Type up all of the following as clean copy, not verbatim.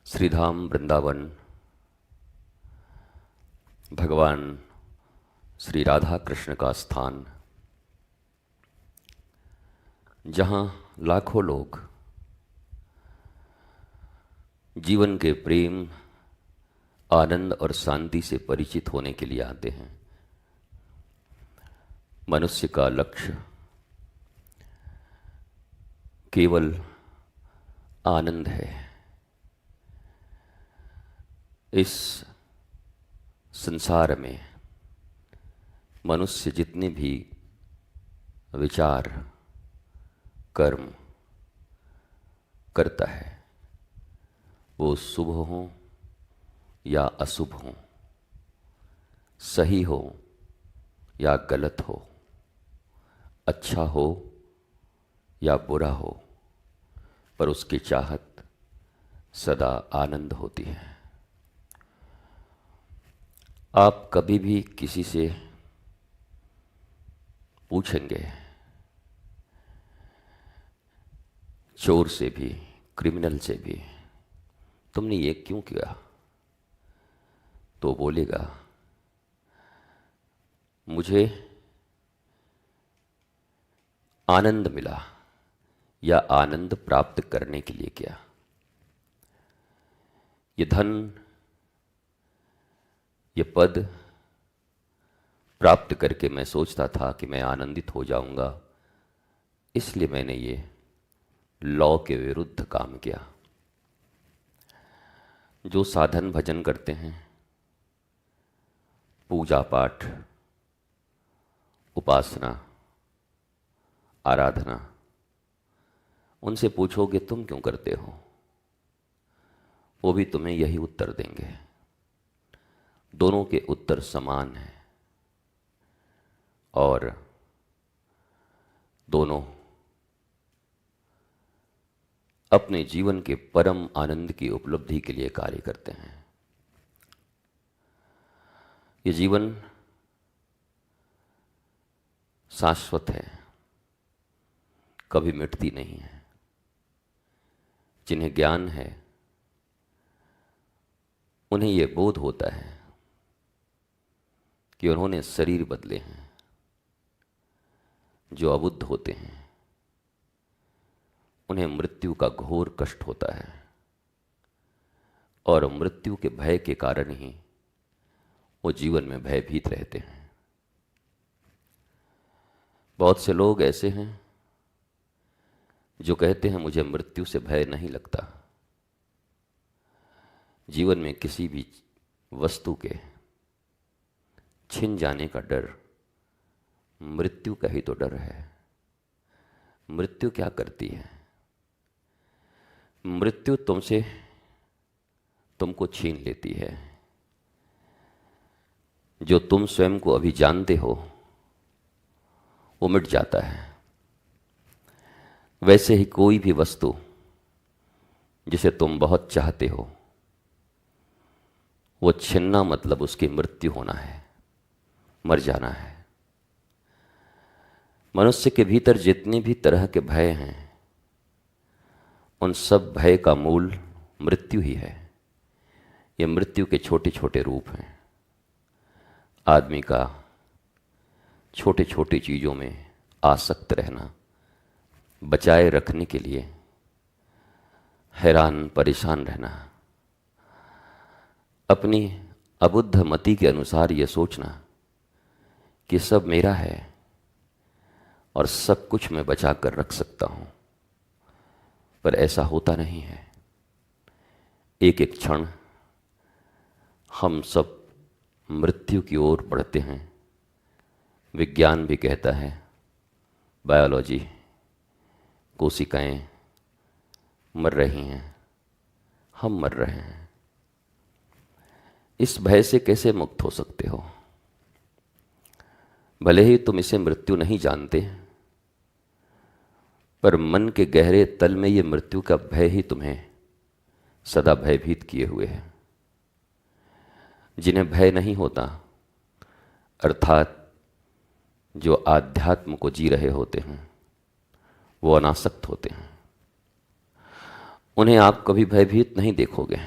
श्रीधाम वृंदावन भगवान श्री राधा कृष्ण का स्थान, जहाँ लाखों लोग जीवन के प्रेम, आनंद और शांति से परिचित होने के लिए आते हैं। मनुष्य का लक्ष्य केवल आनंद है। इस संसार में मनुष्य जितने भी विचार, कर्म करता है, वो शुभ हो या अशुभ हो, सही हो या गलत हो, अच्छा हो या बुरा हो, पर उसकी चाहत सदा आनंद होती है। आप कभी भी किसी से पूछेंगे, चोर से भी, क्रिमिनल से भी, तुमने ये क्यों किया? तो बोलेगा, मुझे आनंद मिला या आनंद प्राप्त करने के लिए किया। ये धन, ये पद प्राप्त करके मैं सोचता था कि मैं आनंदित हो जाऊंगा, इसलिए मैंने ये लॉ के विरुद्ध काम किया। जो साधन भजन करते हैं, पूजा पाठ, उपासना, आराधना, उनसे पूछोगे तुम क्यों करते हो, वो भी तुम्हें यही उत्तर देंगे। दोनों के उत्तर समान हैं और दोनों अपने जीवन के परम आनंद की उपलब्धि के लिए कार्य करते हैं। ये जीवन शाश्वत है, कभी मिटती नहीं है। जिन्हें ज्ञान है उन्हें ये बोध होता है कि उन्होंने शरीर बदले हैं। जो अबुद्ध होते हैं उन्हें मृत्यु का घोर कष्ट होता है और मृत्यु के भय के कारण ही वो जीवन में भयभीत रहते हैं। बहुत से लोग ऐसे हैं जो कहते हैं मुझे मृत्यु से भय नहीं लगता। जीवन में किसी भी वस्तु के छिन जाने का डर मृत्यु का ही तो डर है। मृत्यु क्या करती है? मृत्यु तुमको छीन लेती है। जो तुम स्वयं को अभी जानते हो वो मिट जाता है। वैसे ही कोई भी वस्तु जिसे तुम बहुत चाहते हो, वो छिनना मतलब उसकी मृत्यु होना है, मर जाना है। मनुष्य के भीतर जितने भी तरह के भय हैं, उन सब भय का मूल मृत्यु ही है। ये मृत्यु के छोटे छोटे रूप हैं। आदमी का छोटे छोटे चीज़ों में आसक्त रहना, बचाए रखने के लिए हैरान परेशान रहना, अपनी अबुद्ध मति के अनुसार ये सोचना कि सब मेरा है और सब कुछ मैं बचा कर रख सकता हूँ, पर ऐसा होता नहीं है। एक एक क्षण हम सब मृत्यु की ओर बढ़ते हैं। विज्ञान भी कहता है, बायोलॉजी, कोशिकाएं मर रही हैं, हम मर रहे हैं। इस भय से कैसे मुक्त हो सकते हो? भले ही तुम इसे मृत्यु नहीं जानते, पर मन के गहरे तल में ये मृत्यु का भय ही तुम्हें सदा भयभीत किए हुए है। जिन्हें भय नहीं होता, अर्थात जो आध्यात्म को जी रहे होते हैं, वो अनासक्त होते हैं। उन्हें आप कभी भयभीत नहीं देखोगे।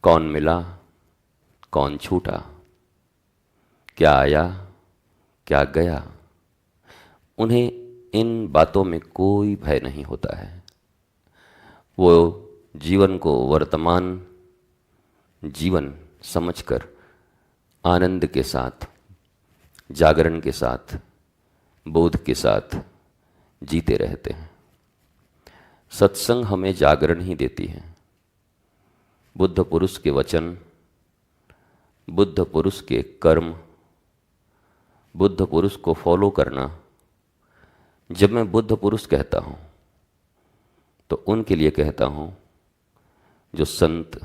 कौन मिला, कौन छूटा, क्या आया, क्या गया, उन्हें इन बातों में कोई भय नहीं होता है। वो जीवन को वर्तमान जीवन समझकर आनंद के साथ, जागरण के साथ, बोध के साथ जीते रहते हैं। सत्संग हमें जागरण ही देती है। बुद्ध पुरुष के वचन, बुद्ध पुरुष के कर्म, बुद्ध पुरुष को फॉलो करना। जब मैं बुद्ध पुरुष कहता हूँ तो उनके लिए कहता हूँ जो संत,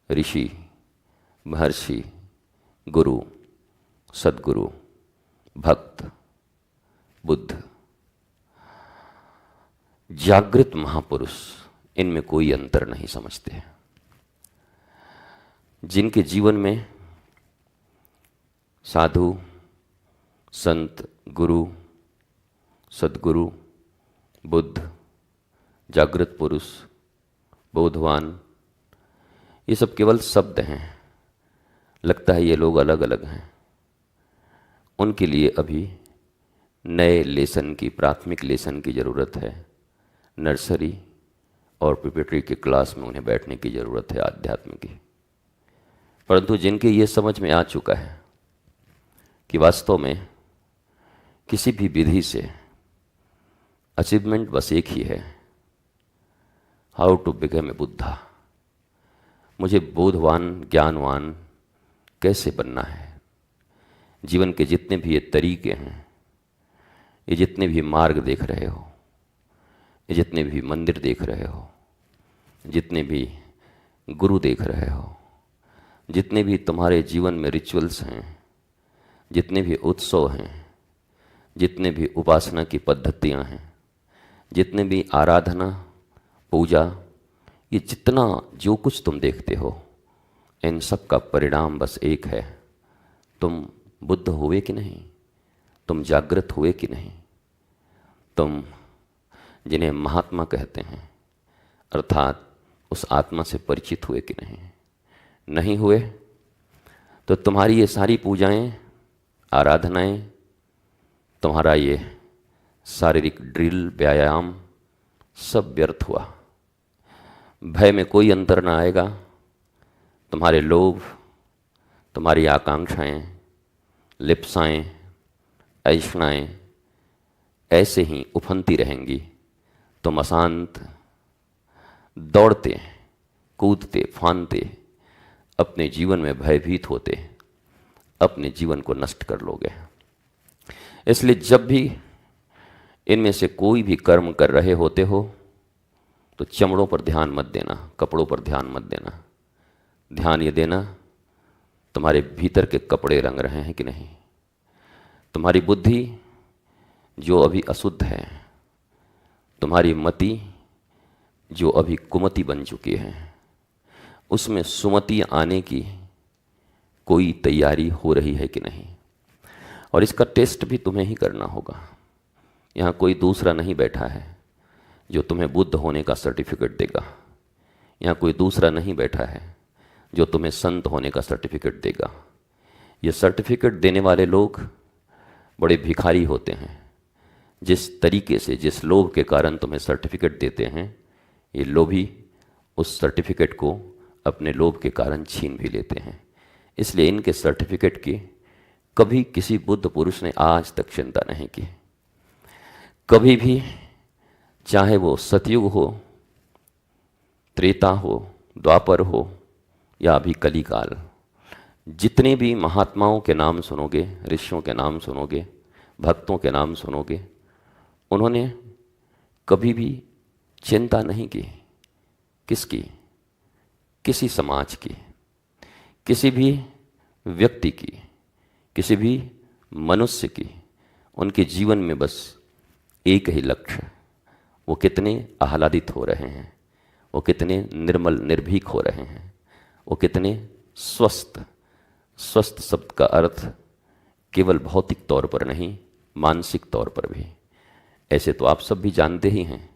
ऋषि, महर्षि, गुरु, सद्गुरु, भक्त, बुद्ध, जागृत महापुरुष, इनमें कोई अंतर नहीं समझते। जिनके जीवन में साधु, संत, गुरु, सद्गुरु, बुद्ध, जागृत पुरुष, बोधवान, ये सब केवल शब्द हैं। लगता है ये लोग अलग अलग हैं। उनके लिए अभी नए लेसन की, प्राथमिक लेसन की ज़रूरत है। नर्सरी और प्रिपरेटरी के क्लास में उन्हें बैठने की ज़रूरत है आध्यात्म की। परंतु जिनके ये समझ में आ चुका है कि वास्तव में किसी भी विधि से अचीवमेंट बस एक ही है, how to become a Buddha. मुझे बोधवान, ज्ञानवान कैसे बनना है। जीवन के जितने भी ये तरीके हैं, ये जितने भी मार्ग देख रहे हो, ये जितने भी मंदिर देख रहे हो, जितने भी गुरु देख रहे हो, जितने भी तुम्हारे जीवन में रिचुअल्स हैं, जितने भी उत्सव हैं, जितने भी उपासना की पद्धतियां हैं, जितने भी आराधना, पूजा, ये जितना जो कुछ तुम देखते हो, इन सब का परिणाम बस एक है। तुम बुद्ध हुए कि नहीं, तुम जागृत हुए कि नहीं, तुम जिन्हें महात्मा कहते हैं अर्थात उस आत्मा से परिचित हुए कि नहीं। नहीं हुए तो तुम्हारी ये सारी पूजाएं, आराधनाएं, तुम्हारा ये शारीरिक ड्रिल, व्यायाम सब व्यर्थ हुआ। भय में कोई अंतर ना आएगा। तुम्हारे लोभ, तुम्हारी आकांक्षाएं, लिप्साएं, ऐषणाएं ऐसे ही उफनती रहेंगी। तुम अशांत, दौड़ते, कूदते, फांदते, अपने जीवन में भयभीत होते अपने जीवन को नष्ट कर लोगे। इसलिए जब भी इनमें से कोई भी कर्म कर रहे होते हो तो चमड़ों पर ध्यान मत देना, कपड़ों पर ध्यान मत देना। ध्यान ये देना तुम्हारे भीतर के कपड़े रंग रहे हैं कि नहीं। तुम्हारी बुद्धि जो अभी अशुद्ध है, तुम्हारी मति जो अभी कुमति बन चुकी है, उसमें सुमति आने की कोई तैयारी हो रही है कि नहीं। और इसका टेस्ट भी तुम्हें ही करना होगा। यहाँ कोई दूसरा नहीं बैठा है जो तुम्हें बुद्ध होने का सर्टिफिकेट देगा। यहाँ कोई दूसरा नहीं बैठा है जो तुम्हें संत होने का सर्टिफिकेट देगा। ये सर्टिफिकेट देने वाले लोग बड़े भिखारी होते हैं। जिस तरीके से, जिस लोभ के कारण तुम्हें सर्टिफिकेट देते हैं, ये लोभी उस सर्टिफिकेट को अपने लोभ के कारण छीन भी लेते हैं। इसलिए इनके सर्टिफिकेट की कभी किसी बुद्ध पुरुष ने आज तक चिंता नहीं की। कभी भी, चाहे वो सतयुग हो, त्रेता हो, द्वापर हो या अभी कलिकाल, जितने भी महात्माओं के नाम सुनोगे, ऋषियों के नाम सुनोगे, भक्तों के नाम सुनोगे, उन्होंने कभी भी चिंता नहीं की। किसकी? किसी समाज की, किसी भी व्यक्ति की, किसी भी मनुष्य की। उनके जीवन में बस एक ही लक्ष्य, वो कितने आह्लादित हो रहे हैं, वो कितने निर्मल निर्भीक हो रहे हैं, वो कितने स्वस्थ। स्वस्थ शब्द का अर्थ केवल भौतिक तौर पर नहीं, मानसिक तौर पर भी। ऐसे तो आप सब भी जानते ही हैं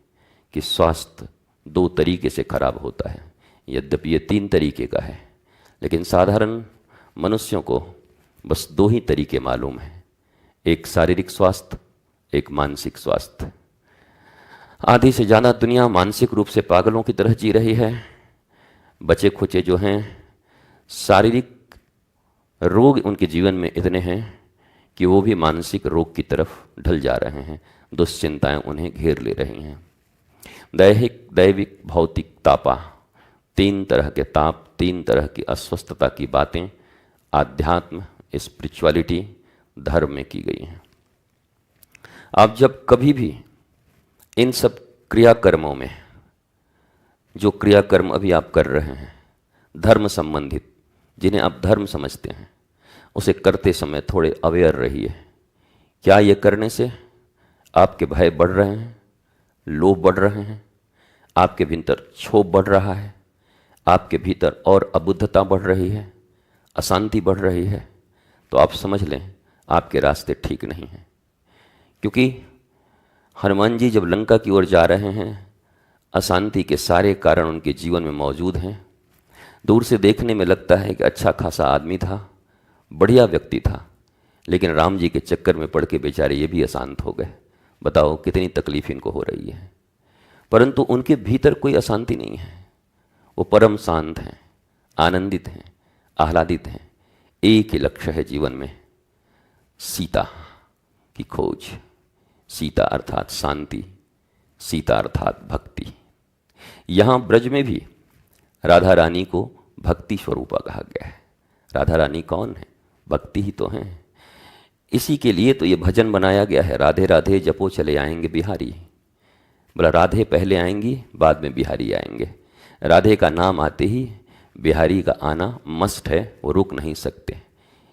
कि स्वास्थ्य 2 तरीके से खराब होता है, यद्यपि ये 3 तरीके का है, लेकिन साधारण मनुष्यों को बस 2 ही तरीके मालूम हैं, एक शारीरिक स्वास्थ्य, एक मानसिक स्वास्थ्य। आधी से ज़्यादा दुनिया मानसिक रूप से पागलों की तरह जी रही है। बचे खुचे जो हैं, शारीरिक रोग उनके जीवन में इतने हैं कि वो भी मानसिक रोग की तरफ ढल जा रहे हैं। दुश्चिंताएं उन्हें घेर ले रही हैं। दैहिक, दैविक, भौतिक तापा, 3 तरह के ताप, 3 तरह की अस्वस्थता की बातें आध्यात्म, स्पिरिचुअलिटी, धर्म में की गई हैं। आप जब कभी भी इन सब क्रियाकर्मों में, जो क्रियाकर्म अभी आप कर रहे हैं धर्म संबंधित, जिन्हें आप धर्म समझते हैं, उसे करते समय थोड़े अवेयर रहिए। क्या ये करने से आपके भय बढ़ रहे हैं, लोभ बढ़ रहे हैं, आपके भीतर क्षोभ बढ़ रहा है, आपके भीतर और अबुद्धता बढ़ रही है, अशांति बढ़ रही है, तो आप समझ लें आपके रास्ते ठीक नहीं हैं। क्योंकि हनुमान जी जब लंका की ओर जा रहे हैं, अशांति के सारे कारण उनके जीवन में मौजूद हैं। दूर से देखने में लगता है कि अच्छा खासा आदमी था, बढ़िया व्यक्ति था, लेकिन राम जी के चक्कर में पड़ के बेचारे ये भी अशांत हो गए। बताओ कितनी तकलीफ इनको हो रही है। परंतु उनके भीतर कोई अशांति नहीं है, वो परम शांत हैं, आनंदित हैं, आह्लादित हैं। एक ही लक्ष्य है जीवन में, सीता की खोज। सीता अर्थात शांति, सीता अर्थात भक्ति। यहाँ ब्रज में भी राधा रानी को भक्ति स्वरूपा कहा गया है। राधा रानी कौन है? भक्ति ही तो हैं। इसी के लिए तो ये भजन बनाया गया है, राधे राधे जपो चले आएंगे बिहारी। बोला राधे पहले आएंगी, बाद में बिहारी आएंगे। राधे का नाम आते ही बिहारी का आना मस्ट है, वो रुक नहीं सकते।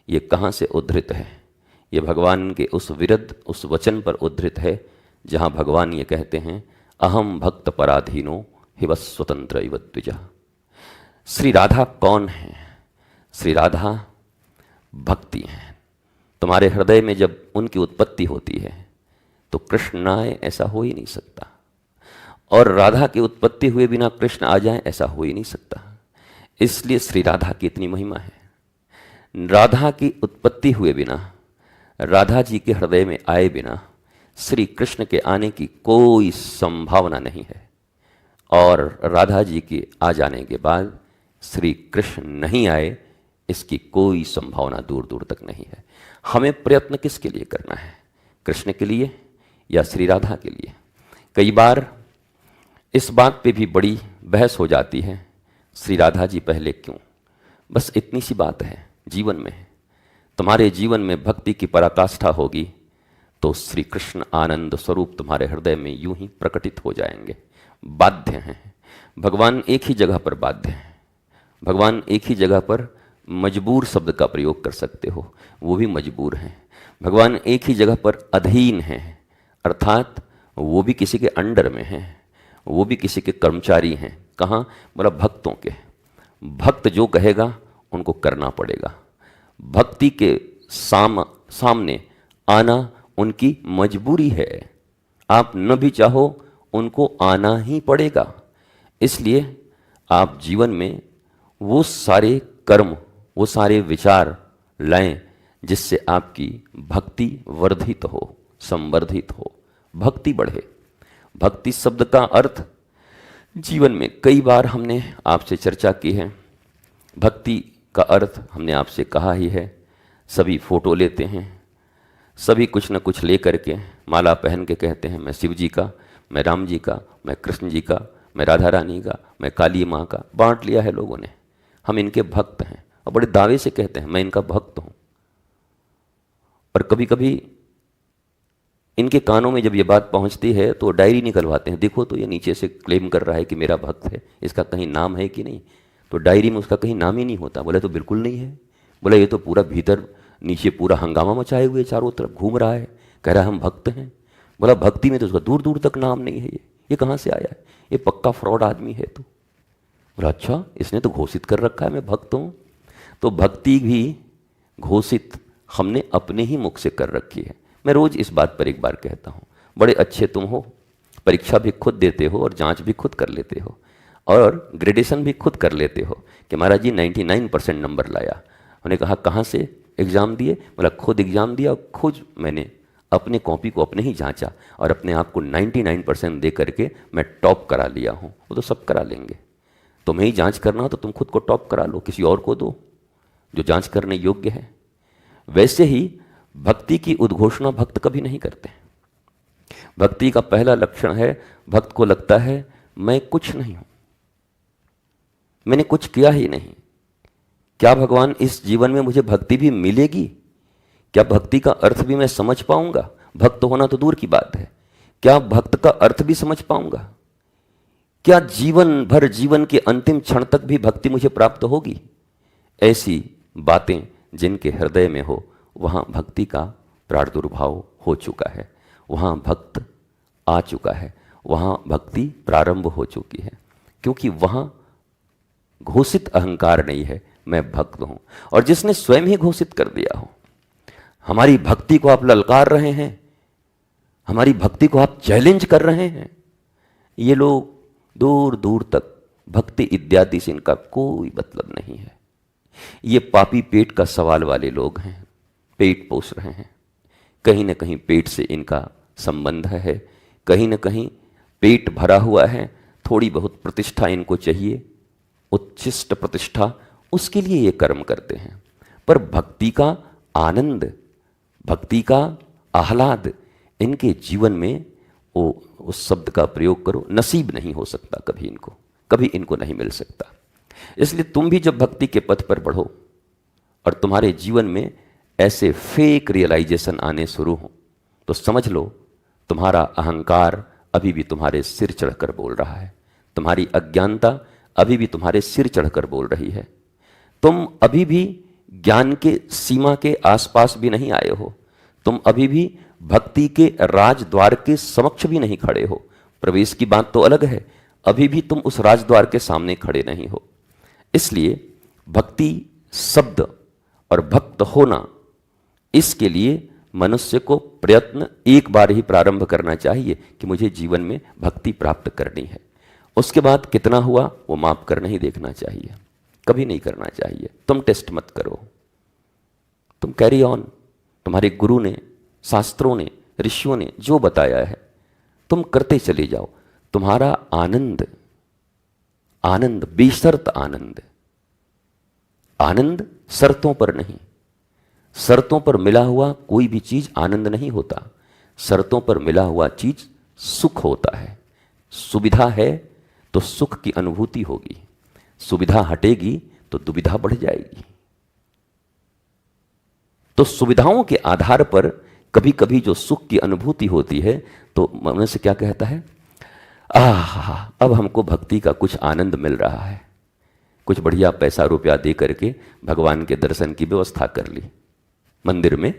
ये कहाँ से उद्धृत है? ये भगवान के उस विरध, उस वचन पर उद्धृत है जहाँ भगवान ये कहते हैं, अहम भक्त पराधीनो हिव स्वतंत्र इव द्विजा। श्री राधा कौन है? श्री राधा भक्ति हैं। तुम्हारे हृदय में जब उनकी उत्पत्ति होती है तो कृष्ण ना आए ऐसा हो ही नहीं सकता, और राधा की उत्पत्ति हुए बिना कृष्ण आ जाए ऐसा हो ही नहीं सकता। इसलिए श्री राधा की इतनी महिमा है। राधा की उत्पत्ति हुए बिना, राधा जी के हृदय में आए बिना श्री कृष्ण के आने की कोई संभावना नहीं है, और राधा जी के आ जाने के बाद श्री कृष्ण नहीं आए इसकी कोई संभावना दूर दूर तक नहीं है। हमें प्रयत्न किसके लिए करना है? कृष्ण के लिए या श्री राधा के लिए? कई बार इस बात पे भी बड़ी बहस हो जाती है, श्री राधा जी पहले क्यों? बस इतनी सी बात है जीवन में। तुम्हारे जीवन में भक्ति की पराकाष्ठा होगी तो श्री कृष्ण आनंद स्वरूप तुम्हारे हृदय में यूं ही प्रकटित हो जाएंगे। बाध्य हैं भगवान, एक ही जगह पर बाध्य हैं भगवान, एक ही जगह पर मजबूर शब्द का प्रयोग कर सकते हो, वो भी मजबूर हैं। भगवान एक ही जगह पर अधीन हैं, अर्थात वो भी किसी के अंडर में हैं, वो भी किसी के कर्मचारी हैं। कहाँ? बोला भक्तों के। भक्त जो कहेगा उनको करना पड़ेगा। भक्ति के सामने आना उनकी मजबूरी है। आप न भी चाहो उनको आना ही पड़ेगा। इसलिए आप जीवन में वो सारे कर्म, वो सारे विचार लाएं जिससे आपकी भक्ति वर्धित हो, संवर्धित हो, भक्ति बढ़े। भक्ति शब्द का अर्थ जीवन में कई बार हमने आपसे चर्चा की है। भक्ति का अर्थ हमने आपसे कहा ही है। सभी फोटो लेते हैं, सभी कुछ न कुछ ले करके माला पहन के कहते हैं मैं शिव जी का, मैं राम जी का, मैं कृष्ण जी का, मैं राधा रानी का, मैं काली माँ का। बांट लिया है लोगों ने, हम इनके भक्त हैं, और बड़े दावे से कहते हैं मैं इनका भक्त हूं। और कभी कभी इनके कानों में जब ये बात पहुंचती है तो डायरी निकलवाते हैं, देखो तो ये नीचे से क्लेम कर रहा है कि मेरा भक्त है, इसका कहीं नाम है कि नहीं? तो डायरी में उसका कहीं नाम ही नहीं होता। बोले तो बिल्कुल नहीं है। बोला ये तो पूरा भीतर नीचे पूरा हंगामा मचाए हुए चारों तरफ घूम रहा है, कह रहा है हम भक्त हैं। बोला भक्ति में तो उसका दूर दूर तक नाम नहीं है, ये कहाँ से आया है? ये पक्का फ्रॉड आदमी है। तो बोला अच्छा, इसने तो घोषित कर रखा है मैं भक्त हूँ। तो भक्ति भी घोषित हमने अपने ही मुख से कर रखी है। मैं रोज इस बात पर एक बार कहता हूँ, बड़े अच्छे तुम हो, परीक्षा भी खुद देते हो और जांच भी खुद कर लेते हो और ग्रेडेशन भी खुद कर लेते हो कि महाराज जी 99% नंबर लाया। उन्होंने कहा कहाँ से एग्ज़ाम दिए? बोला खुद एग्ज़ाम दिया और खुद मैंने अपने कॉपी को अपने ही जांचा और अपने आप को 99% दे करके मैं टॉप करा लिया हूँ। वो तो सब करा लेंगे। तुम्हें ही जांच करना हो तो तुम खुद को टॉप करा लो, किसी और को दो जो जांच करने योग्य है। वैसे ही भक्ति की उद्घोषणा भक्त कभी नहीं करते। भक्ति का पहला लक्षण है भक्त को लगता है मैं कुछ नहीं हूं, मैंने कुछ किया ही नहीं। क्या भगवान इस जीवन में मुझे भक्ति भी मिलेगी? क्या भक्ति का अर्थ भी मैं समझ पाऊंगा? भक्त होना तो दूर की बात है, क्या भक्त का अर्थ भी समझ पाऊंगा? क्या जीवन भर, जीवन के अंतिम क्षण तक भी भक्ति मुझे प्राप्त होगी? ऐसी बातें जिनके हृदय में हो वहां भक्ति का प्रादुर्भाव हो चुका है, वहां भक्त आ चुका है, वहां भक्ति प्रारंभ हो चुकी है। क्योंकि वहां घोषित अहंकार नहीं है मैं भक्त हूं। और जिसने स्वयं ही घोषित कर दिया हो हमारी भक्ति को आप ललकार रहे हैं, हमारी भक्ति को आप चैलेंज कर रहे हैं, ये लोग दूर दूर तक भक्ति इत्यादि से इनका कोई मतलब नहीं है। ये पापी पेट का सवाल वाले लोग हैं, पेट पोस रहे हैं। कहीं ना कहीं पेट से इनका संबंध है, कहीं ना कहीं पेट भरा हुआ है, थोड़ी बहुत प्रतिष्ठा इनको चाहिए, उच्छिष्ट प्रतिष्ठा, उसके लिए ये कर्म करते हैं। पर भक्ति का आनंद, भक्ति का आह्लाद इनके जीवन में वो उस शब्द का प्रयोग करो नसीब नहीं हो सकता, कभी इनको नहीं मिल सकता। इसलिए तुम भी जब भक्ति के पथ पर बढ़ो और तुम्हारे जीवन में ऐसे फेक रियलाइजेशन आने शुरू हो तो समझ लो तुम्हारा अहंकार अभी भी तुम्हारे सिर चढ़कर बोल रहा है, तुम्हारी अज्ञानता अभी भी तुम्हारे सिर चढ़कर बोल रही है। तुम अभी भी ज्ञान के सीमा के आसपास भी नहीं आए हो, तुम अभी भी भक्ति के राजद्वार के समक्ष भी नहीं खड़े हो। प्रवेश की बात तो अलग है, अभी भी तुम उस राजद्वार के सामने खड़े नहीं हो। इसलिए भक्ति शब्द और भक्त होना, इसके लिए मनुष्य को प्रयत्न एक बार ही प्रारंभ करना चाहिए कि मुझे जीवन में भक्ति प्राप्त करनी है। उसके बाद कितना हुआ वो माप कर नहीं देखना चाहिए, कभी नहीं करना चाहिए। तुम टेस्ट मत करो, तुम कैरी ऑन। तुम्हारे गुरु ने, शास्त्रों ने, ऋषियों ने जो बताया है तुम करते चले जाओ। तुम्हारा आनंद, आनंद बेशर्त आनंद, आनंद शर्तों पर नहीं। शर्तों पर मिला हुआ कोई भी चीज आनंद नहीं होता, शर्तों पर मिला हुआ चीज सुख होता है। सुविधा है तो सुख की अनुभूति होगी, सुविधा हटेगी तो दुविधा बढ़ जाएगी। तो सुविधाओं के आधार पर कभी कभी जो सुख की अनुभूति होती है तो मनुष्य क्या कहता है, अब हमको भक्ति का कुछ आनंद मिल रहा है। कुछ बढ़िया पैसा रुपया दे करके भगवान के दर्शन की व्यवस्था कर ली मंदिर में,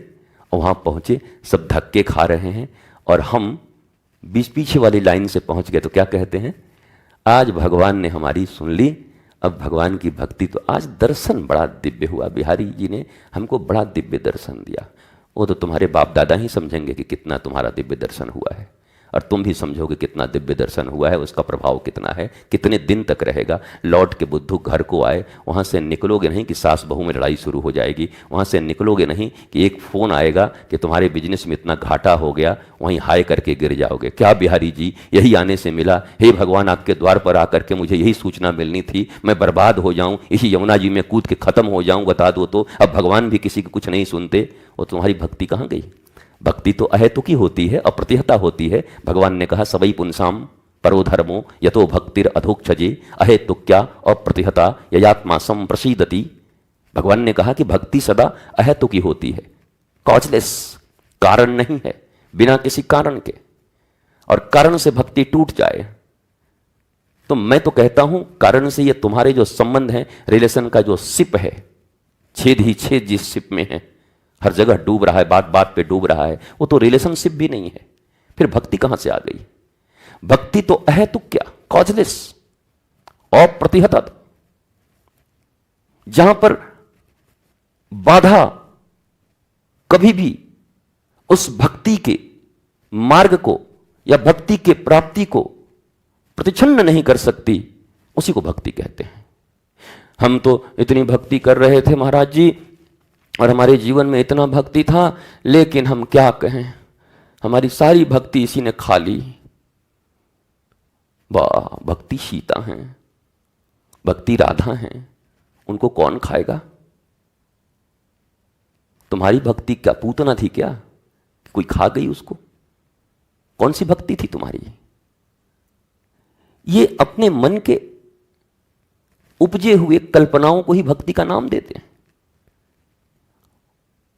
और वहां पहुंचे, सब धक्के खा रहे हैं और हम बीच पीछे वाली लाइन से पहुंच गए तो क्या कहते हैं, आज भगवान ने हमारी सुन ली, अब भगवान की भक्ति तो आज दर्शन बड़ा दिव्य हुआ, बिहारी जी ने हमको बड़ा दिव्य दर्शन दिया। वो तो तुम्हारे बाप दादा ही समझेंगे कि कितना तुम्हारा दिव्य दर्शन हुआ है, और तुम भी समझोगे कितना दिव्य दर्शन हुआ है, उसका प्रभाव कितना है, कितने दिन तक रहेगा। लौट के बुद्धू घर को आए, वहाँ से निकलोगे नहीं कि सास बहू में लड़ाई शुरू हो जाएगी, वहाँ से निकलोगे नहीं कि एक फ़ोन आएगा कि तुम्हारे बिजनेस में इतना घाटा हो गया, वहीं हाय करके गिर जाओगे। क्या बिहारी जी यही आने से मिला? हे भगवान, आपके द्वार पर आकर के मुझे यही सूचना मिलनी थी, मैं बर्बाद हो जाऊँ, इसी यमुना जी में कूद के ख़त्म हो जाऊँ, बता दो तो। अब भगवान भी किसी की कुछ नहीं सुनते, और तुम्हारी भक्ति कहाँ गई? भक्ति तो अहेतुकी होती है, अप्रतिहता होती है। भगवान ने कहा सवै पुंसाम परो धर्मो यतो भक्तिर अधोक्षजे अहेतुक्या अप्रतिहता ययात्मा संप्रसीदति। भगवान ने कहा कि भक्ति सदा अहेतुकी होती है, कॉजलेस, कारण नहीं है, बिना किसी कारण के। और कारण से भक्ति टूट जाए तो मैं तो कहता हूं कारण से ये तुम्हारे जो संबंध हैं, रिलेशन का जो सिप है, छेद ही छेद जिस सिप में है, हर जगह डूब रहा है, बात बात पे डूब रहा है, वो तो रिलेशनशिप भी नहीं है। फिर भक्ति कहां से आ गई? भक्ति तो अहेतुक, क्या कॉजलेस, अप्रतिहत, जहां पर बाधा कभी भी उस भक्ति के मार्ग को या भक्ति के प्राप्ति को प्रतिच्छन्न नहीं कर सकती, उसी को भक्ति कहते हैं। हम तो इतनी भक्ति कर रहे थे महाराज जी, और हमारे जीवन में इतना भक्ति था, लेकिन हम क्या कहें, हमारी सारी भक्ति इसी ने खा ली। वाह, भक्ति सीता हैं, भक्ति राधा हैं, उनको कौन खाएगा? तुम्हारी भक्ति क्या पूतना थी क्या, कोई खा गई उसको? कौन सी भक्ति थी तुम्हारी? ये अपने मन के उपजे हुए कल्पनाओं को ही भक्ति का नाम देते हैं,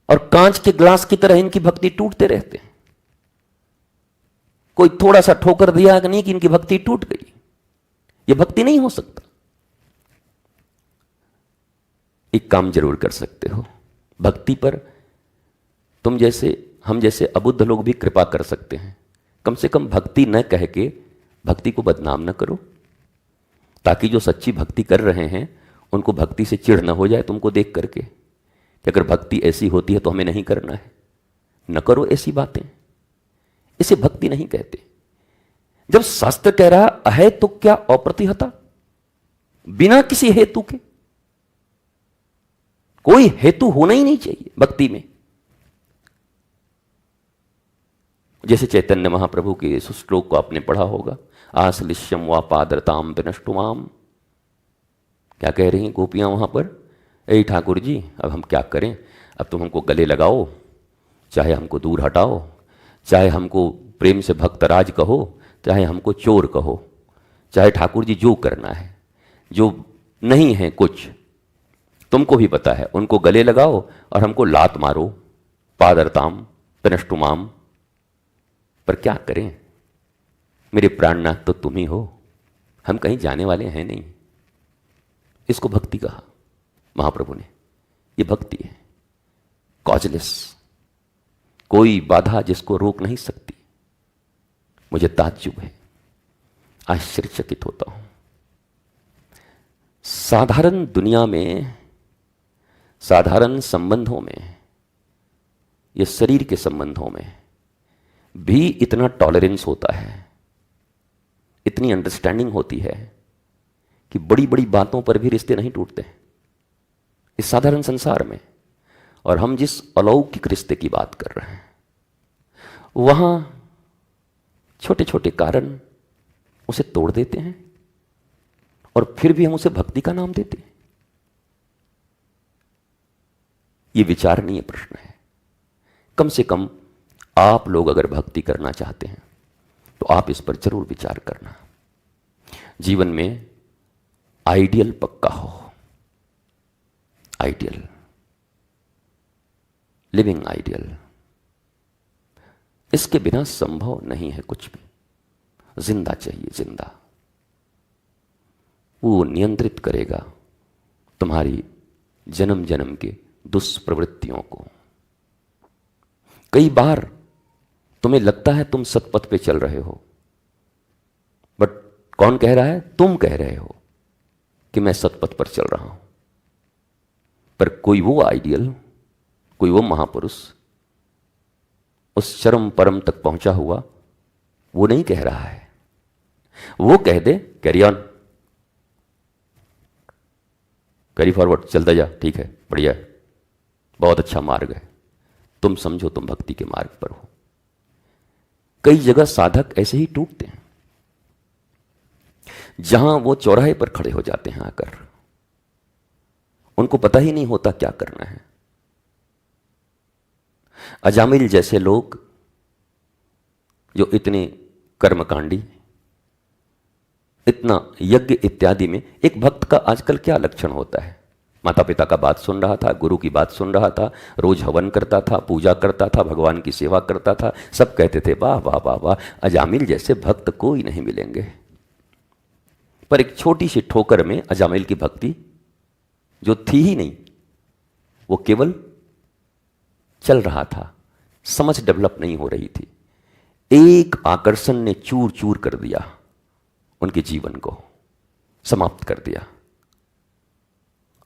और कांच के ग्लास की तरह इनकी भक्ति टूटते रहते हैं। कोई थोड़ा सा ठोकर दिया कि नहीं कि इनकी भक्ति टूट गई, यह भक्ति नहीं हो सकता। एक काम जरूर कर सकते हो, भक्ति पर तुम जैसे हम जैसे अबुद्ध लोग भी कृपा कर सकते हैं। कम से कम भक्ति न कह के भक्ति को बदनाम न करो, ताकि जो सच्ची भक्ति कर रहे हैं उनको भक्ति से चिढ़ न हो जाए तुमको देख करके कि अगर भक्ति ऐसी होती है तो हमें नहीं करना है। न करो ऐसी बातें, इसे भक्ति नहीं कहते। जब शास्त्र कह रहा है तो क्या अप्रतिहता, बिना किसी हेतु के, कोई हेतु होना ही नहीं चाहिए भक्ति में। जैसे चैतन्य महाप्रभु के इस श्लोक को आपने पढ़ा होगा, आश्लिष्यम व पादरताम विनष्टुमाम। क्या कह रही हैं गोपियां वहां पर, ए ठाकुर जी अब हम क्या करें, अब तुम हमको गले लगाओ, चाहे हमको दूर हटाओ, चाहे हमको प्रेम से भक्तराज कहो, चाहे हमको चोर कहो, चाहे ठाकुर जी जो करना है, जो नहीं है कुछ तुमको भी पता है, उनको गले लगाओ और हमको लात मारो, पादरताम विनष्टुमाम। पर क्या करें, मेरे प्राणनाथ तो तुम ही हो, हम कहीं जाने वाले हैं नहीं। इसको भक्ति कहा महाप्रभु ने। ये भक्ति है, कॉजलेस, कोई बाधा जिसको रोक नहीं सकती। मुझे ताज्जुब है, आश्चर्यचकित होता हूं। साधारण दुनिया में, साधारण संबंधों में, ये शरीर के संबंधों में भी इतना टॉलरेंस होता है, इतनी अंडरस्टैंडिंग होती है कि बड़ी बड़ी बातों पर भी रिश्ते नहीं टूटते हैं इस साधारण संसार में। और हम जिस अलौकिक रिश्ते की बात कर रहे हैं, वहां छोटे छोटे कारण उसे तोड़ देते हैं, और फिर भी हम उसे भक्ति का नाम देते हैं। यह विचारणीय प्रश्न है। कम से कम आप लोग अगर भक्ति करना चाहते हैं तो आप इस पर जरूर विचार करना। जीवन में आइडियल पक्का हो, आइडियल, लिविंग आइडियल, इसके बिना संभव नहीं है कुछ भी। जिंदा चाहिए, जिंदा। वो नियंत्रित करेगा तुम्हारी जन्म जन्म के दुष्प्रवृत्तियों को। कई बार तुम्हें लगता है तुम सतपथ पे चल रहे हो, बट कौन कह रहा है? तुम कह रहे हो कि मैं सतपथ पर चल रहा हूं। पर कोई वो आइडियल, कोई वो महापुरुष उस चरम परम तक पहुंचा हुआ, वो नहीं कह रहा है। वो कह they carry on, carry forward, चलता जा, ठीक है, बढ़िया है, बहुत अच्छा मार्ग है, तुम समझो तुम भक्ति के मार्ग पर हो। कई जगह साधक ऐसे ही टूटते हैं, जहां वो चौराहे पर खड़े हो जाते हैं आकर, उनको पता ही नहीं होता क्या करना है। अजामिल जैसे लोग जो इतने कर्मकांडी, इतना यज्ञ इत्यादि में, एक भक्त का आजकल क्या लक्षण होता है? माता पिता का बात सुन रहा था, गुरु की बात सुन रहा था, रोज हवन करता था, पूजा करता था, भगवान की सेवा करता था, सब कहते थे वाह वाह वाह वाह, अजामिल जैसे भक्त कोई नहीं मिलेंगे। पर एक छोटी सी ठोकर में अजामिल की भक्ति जो थी ही नहीं, वो केवल चल रहा था, समझ डेवलप नहीं हो रही थी। एक आकर्षण ने चूर चूर कर दिया, उनके जीवन को समाप्त कर दिया।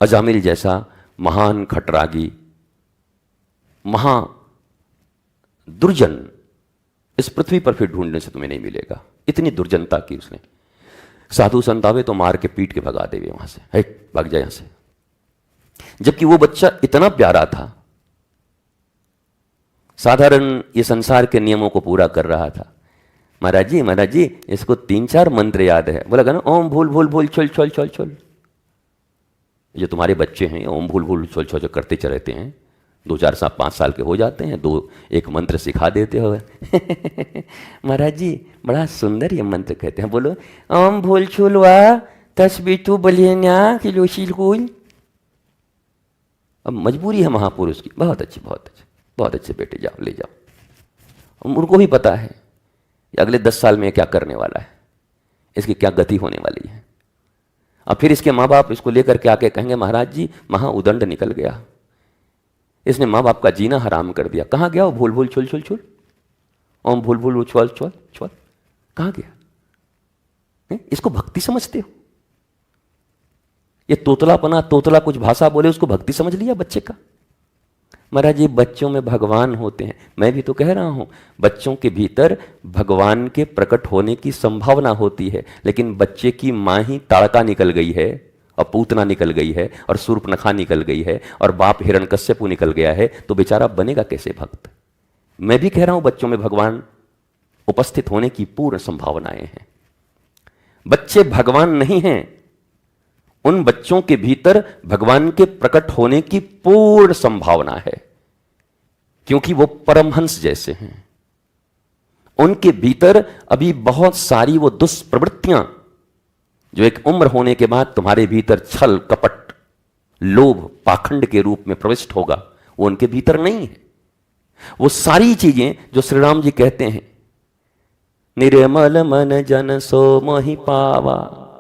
अजामिल जैसा महान खटरागी, महा दुर्जन इस पृथ्वी पर फिर ढूंढने से तुम्हें नहीं मिलेगा। इतनी दुर्जनता की उसने। साधु संत आवे तो मार के पीट के भगा देवे वहां से, है भाग जाए यहां से। जबकि वो बच्चा इतना प्यारा था, साधारण ये संसार के नियमों को पूरा कर रहा था। महाराज जी इसको 3-4 मंत्र याद है। बोला ना ओम भूल भूल भूल छोल छोल छोल छोल। जो तुम्हारे बच्चे हैं ओम भूल भूल छोल छोल करते रहते हैं, 2-4-5 साल के हो जाते हैं, 2-1 मंत्र सिखा देते हो। महाराज जी बड़ा सुंदर ये मंत्र कहते हैं, बोलो ओम भूल छुलवा तस्बीतु बलिया किलोशील कुल। अब मजबूरी है महापुरुष की। बहुत अच्छी बहुत अच्छे बेटे, जाओ ले जाओ। उनको भी पता है अगले 10 साल में क्या करने वाला है, इसकी क्या गति होने वाली है। अब फिर इसके माँ बाप इसको लेकर के आके कहेंगे महाराज जी महा उदंड निकल गया, इसने माँ बाप का जीना हराम कर दिया। कहाँ गया वो भूल भूल छुल छुल छुल, ओम भूल भूल छुल छुल छुल, कहाँ गया? इसको भक्ति समझते हो? ये तोतला कुछ भाषा बोले उसको भक्ति समझ लिया बच्चे का। महाराज ये बच्चों में भगवान होते हैं। मैं भी तो कह रहा हूं बच्चों के भीतर भगवान के प्रकट होने की संभावना होती है, लेकिन बच्चे की मां ही ताड़का निकल गई है और पूतना निकल गई है और शूर्पणखा निकल गई है और बाप हिरण्यकश्यपु निकल गया है, तो बेचारा बनेगा कैसे भक्त? मैं भी कह रहा हूं बच्चों में भगवान उपस्थित होने की पूर्ण संभावनाएं हैं। बच्चे भगवान नहीं हैं, उन बच्चों के भीतर भगवान के प्रकट होने की पूर्ण संभावना है, क्योंकि वो परमहंस जैसे हैं। उनके भीतर अभी बहुत सारी वो दुष्प्रवृत्तियां जो एक उम्र होने के बाद तुम्हारे भीतर छल कपट लोभ पाखंड के रूप में प्रविष्ट होगा, वो उनके भीतर नहीं है। वो सारी चीजें जो श्री राम जी कहते हैं निर्मल मन जन सो मोहि पावा,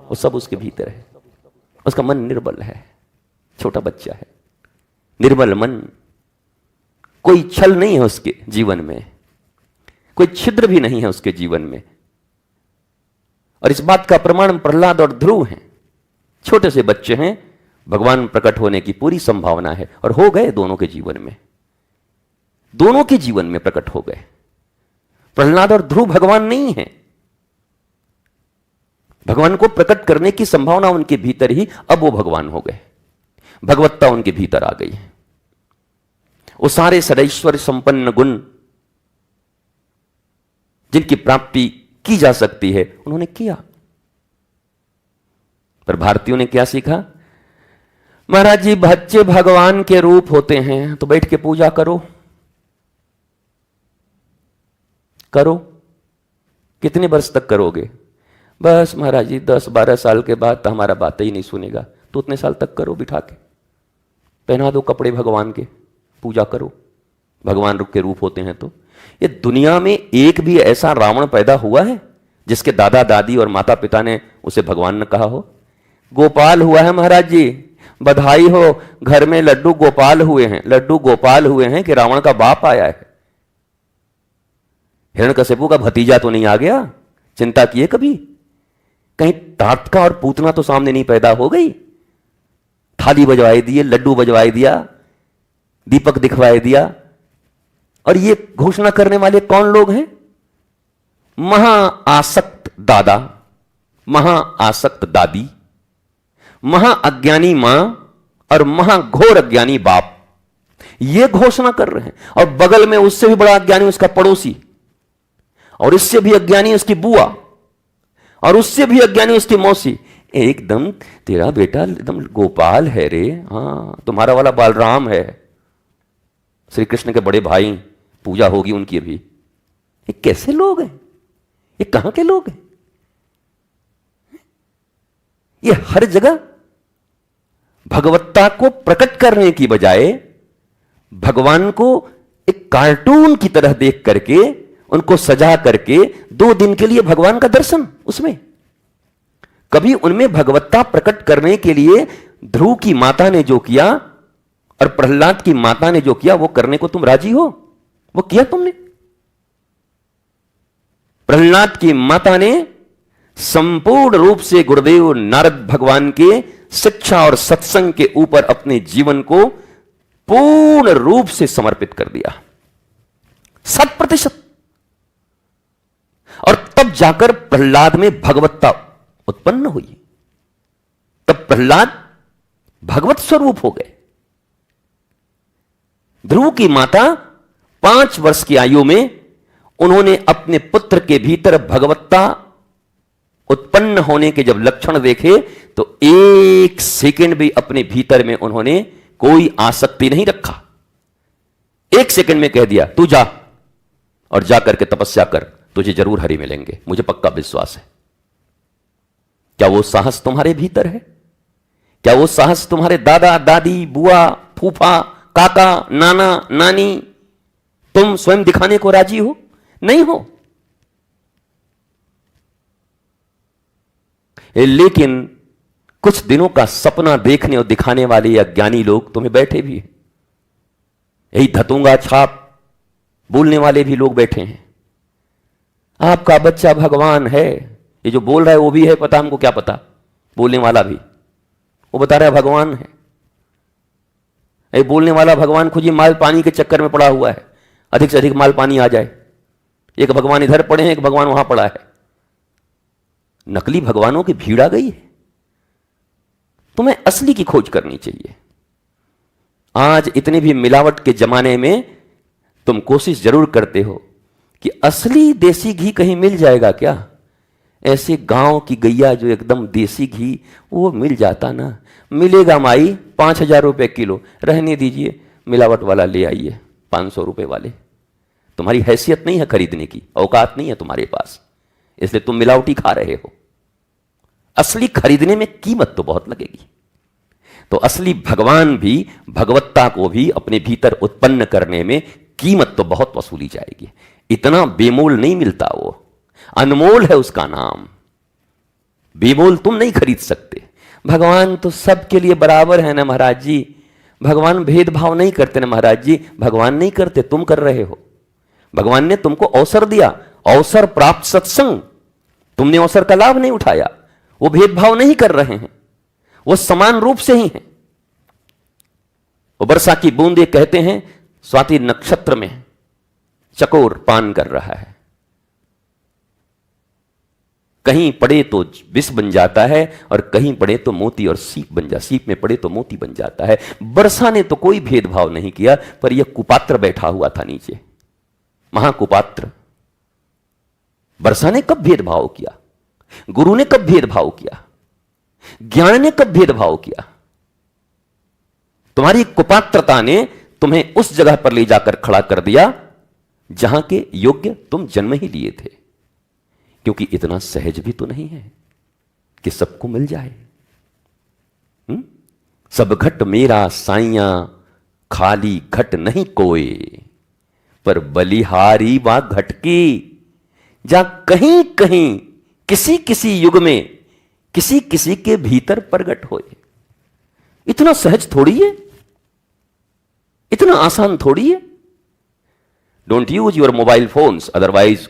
वो सब उसके भीतर है। उसका मन निर्बल है, छोटा बच्चा है, निर्बल मन। कोई छल नहीं है उसके जीवन में, कोई छिद्र भी नहीं है उसके जीवन में। और इस बात का प्रमाण प्रहलाद और ध्रुव हैं। छोटे से बच्चे हैं, भगवान प्रकट होने की पूरी संभावना है और हो गए दोनों के जीवन में, दोनों के जीवन में प्रकट हो गए। प्रहलाद और ध्रुव भगवान नहीं है, भगवान को प्रकट करने की संभावना उनके भीतर ही, अब वो भगवान हो गए, भगवत्ता उनके भीतर आ गई है। वो सारे सदैश्वर्य संपन्न गुण जिनकी प्राप्ति की जा सकती है उन्होंने किया। पर भारतीयों ने क्या सीखा? महाराज जी बच्चे भगवान के रूप होते हैं तो बैठ के पूजा करो। कितने वर्ष तक करोगे? बस महाराज जी 10-12 साल के बाद तो हमारा बात ही नहीं सुनेगा, तो उतने साल तक करो, बिठा के पहना दो कपड़े भगवान के, पूजा करो, भगवान के रूप होते हैं। तो ये दुनिया में एक भी ऐसा रावण पैदा हुआ है जिसके दादा दादी और माता पिता ने उसे भगवान न कहा हो? गोपाल हुआ है महाराज जी, बधाई हो, घर में लड्डू गोपाल हुए हैं, लड्डू गोपाल हुए हैं कि रावण का बाप आया है। हिरण्यकश्यपु का भतीजा तो नहीं आ गया? चिंता किए कभी? कहीं ताटका और पूतना तो सामने नहीं पैदा हो गई? थाली बजवाई दिए, लड्डू बजवाई दिया, दीपक दिखवाई दिया। और ये घोषणा करने वाले कौन लोग हैं? महाआसक्त दादा, महाआसक्त दादी, महाअज्ञानी मां और महाघोर अज्ञानी बाप, ये घोषणा कर रहे हैं। और बगल में उससे भी बड़ा अज्ञानी उसका पड़ोसी, और इससे भी अज्ञानी उसकी बुआ, और उससे भी अज्ञानी उसकी मौसी। एकदम तेरा बेटा एकदम गोपाल है रे, हाँ तुम्हारा वाला बालराम है, श्री कृष्ण के बड़े भाई, पूजा होगी उनकी अभी। ये कैसे लोग हैं? ये कहां के लोग हैं? ये हर जगह भगवत्ता को प्रकट करने की बजाय भगवान को एक कार्टून की तरह देख करके, उनको सजा करके 2 दिन के लिए भगवान का दर्शन उसमें। कभी उनमें भगवत्ता प्रकट करने के लिए ध्रुव की माता ने जो किया और प्रहलाद की माता ने जो किया, वो करने को तुम राजी हो? वो किया तुमने? प्रहलाद की माता ने संपूर्ण रूप से गुरुदेव नारद भगवान के शिक्षा और सत्संग के ऊपर अपने जीवन को पूर्ण रूप से समर्पित कर दिया, 100%। और तब जाकर प्रहलाद में भगवत्ता उत्पन्न हुई। तब प्रहलाद भगवत स्वरूप हो गए। ध्रुव की माता 5 वर्ष की आयु में उन्होंने अपने पुत्र के भीतर भगवत्ता उत्पन्न होने के जब लक्षण देखे तो 1 सेकंड भी अपने भीतर में उन्होंने कोई आसक्ति नहीं रखा। 1 सेकंड में कह दिया तू जा और जाकर के तपस्या कर, तुझे जरूर हरि मिलेंगे, मुझे पक्का विश्वास है। क्या वो साहस तुम्हारे भीतर है? क्या वो साहस तुम्हारे दादा दादी बुआ फूफा काका नाना नानी तुम स्वयं दिखाने को राजी हो? नहीं हो। लेकिन कुछ दिनों का सपना देखने और दिखाने वाले ये अज्ञानी लोग तुम्हें बैठे भी हैं। यही धतूंगा छाप बोलने वाले भी लोग बैठे हैं। आपका बच्चा भगवान है, ये जो बोल रहा है वो भी है, पता हमको क्या पता, बोलने वाला भी वो बता रहा है भगवान है। ये बोलने वाला भगवान खुद ही माल पानी के चक्कर में पड़ा हुआ है, अधिक से अधिक माल पानी आ जाए। एक भगवान इधर पड़े हैं, एक भगवान वहां पड़ा है। नकली भगवानों की भीड़ आ गई है। तुम्हें असली की खोज करनी चाहिए। आज इतने भी मिलावट के जमाने में तुम कोशिश जरूर करते हो कि असली देसी घी कहीं मिल जाएगा क्या? ऐसे गांव की गैया जो एकदम देसी घी वो मिल जाता ना। मिलेगा माई 5,000 रुपए किलो, रहने दीजिए, मिलावट वाला ले आइए 500 रुपए वाले। तुम्हारी हैसियत नहीं है खरीदने की, औकात नहीं है तुम्हारे पास, इसलिए तुम मिलावटी खा रहे हो। असली खरीदने में कीमत तो बहुत लगेगी। तो असली भगवान भी भगवत्ता को भी अपने भीतर उत्पन्न करने में कीमत तो बहुत वसूली जाएगी। इतना बेमोल नहीं मिलता, वो अनमोल है उसका नाम। बेमोल तुम नहीं खरीद सकते। भगवान तो सबके लिए बराबर है ना महाराज जी, भगवान भेदभाव नहीं करते ना महाराज जी। भगवान नहीं करते, तुम कर रहे हो। भगवान ने तुमको अवसर दिया, अवसर प्राप्त सत्संग, तुमने अवसर का लाभ नहीं उठाया। वो भेदभाव नहीं कर रहे हैं, वो समान रूप से ही हैं। वो वर्षा की बूंदे कहते हैं स्वाति नक्षत्र में चकोर पान कर रहा है, कहीं पड़े तो विष बन जाता है और कहीं पड़े तो मोती और सीप बन जाता, सीप में पड़े तो मोती बन जाता है। वर्षा ने तो कोई भेदभाव नहीं किया, पर यह कुपात्र बैठा हुआ था नीचे, महाकुपात्र। वर्षा ने कब भेदभाव किया? गुरु ने कब भेदभाव किया? ज्ञान ने कब भेदभाव किया? तुम्हारी कुपात्रता ने तुम्हें उस जगह पर ले जाकर खड़ा कर दिया जहां के योग्य तुम जन्म ही लिए थे। क्योंकि इतना सहज भी तो नहीं है कि सबको मिल जाए। सब घट मेरा साइया खाली घट नहीं कोई, पर बलिहारी वा घट की जहां कहीं कहीं किसी किसी युग में किसी किसी के भीतर प्रगट होए। इतना सहज थोड़ी है, इतना आसान थोड़ी है। Don't use your mobile phones, otherwise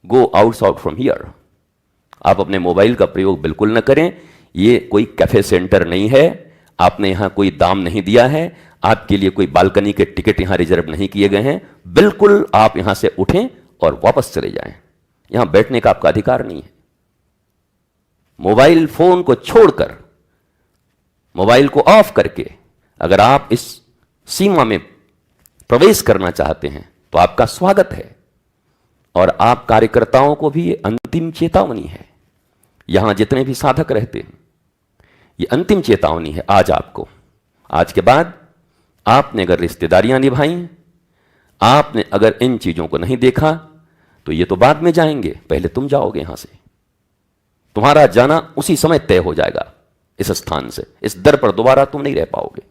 go out from here. आप अपने मोबाइल का प्रयोग बिल्कुल न करें। ये कोई कैफे सेंटर नहीं है, आपने यहां कोई दाम नहीं दिया है, आपके लिए कोई बालकनी के टिकट यहां रिजर्व नहीं किए गए हैं। बिल्कुल आप यहां से उठें और वापस चले जाएं। यहां बैठने का आपका अधिकार नहीं है। मोबाइल फोन को छोड़कर, मोबाइल को ऑफ करके अगर आप इस सीमा में प्रवेश करना चाहते हैं तो आपका स्वागत है। और आप कार्यकर्ताओं को भी ये अंतिम चेतावनी है। यहां जितने भी साधक रहते हैं, ये अंतिम चेतावनी है आज आपको। आज के बाद आपने अगर रिश्तेदारियां निभाई, आपने अगर इन चीजों को नहीं देखा, तो ये तो बाद में जाएंगे, पहले तुम जाओगे यहां से। तुम्हारा जाना उसी समय तय हो जाएगा इस स्थान से। इस दर पर दोबारा तुम नहीं रह पाओगे।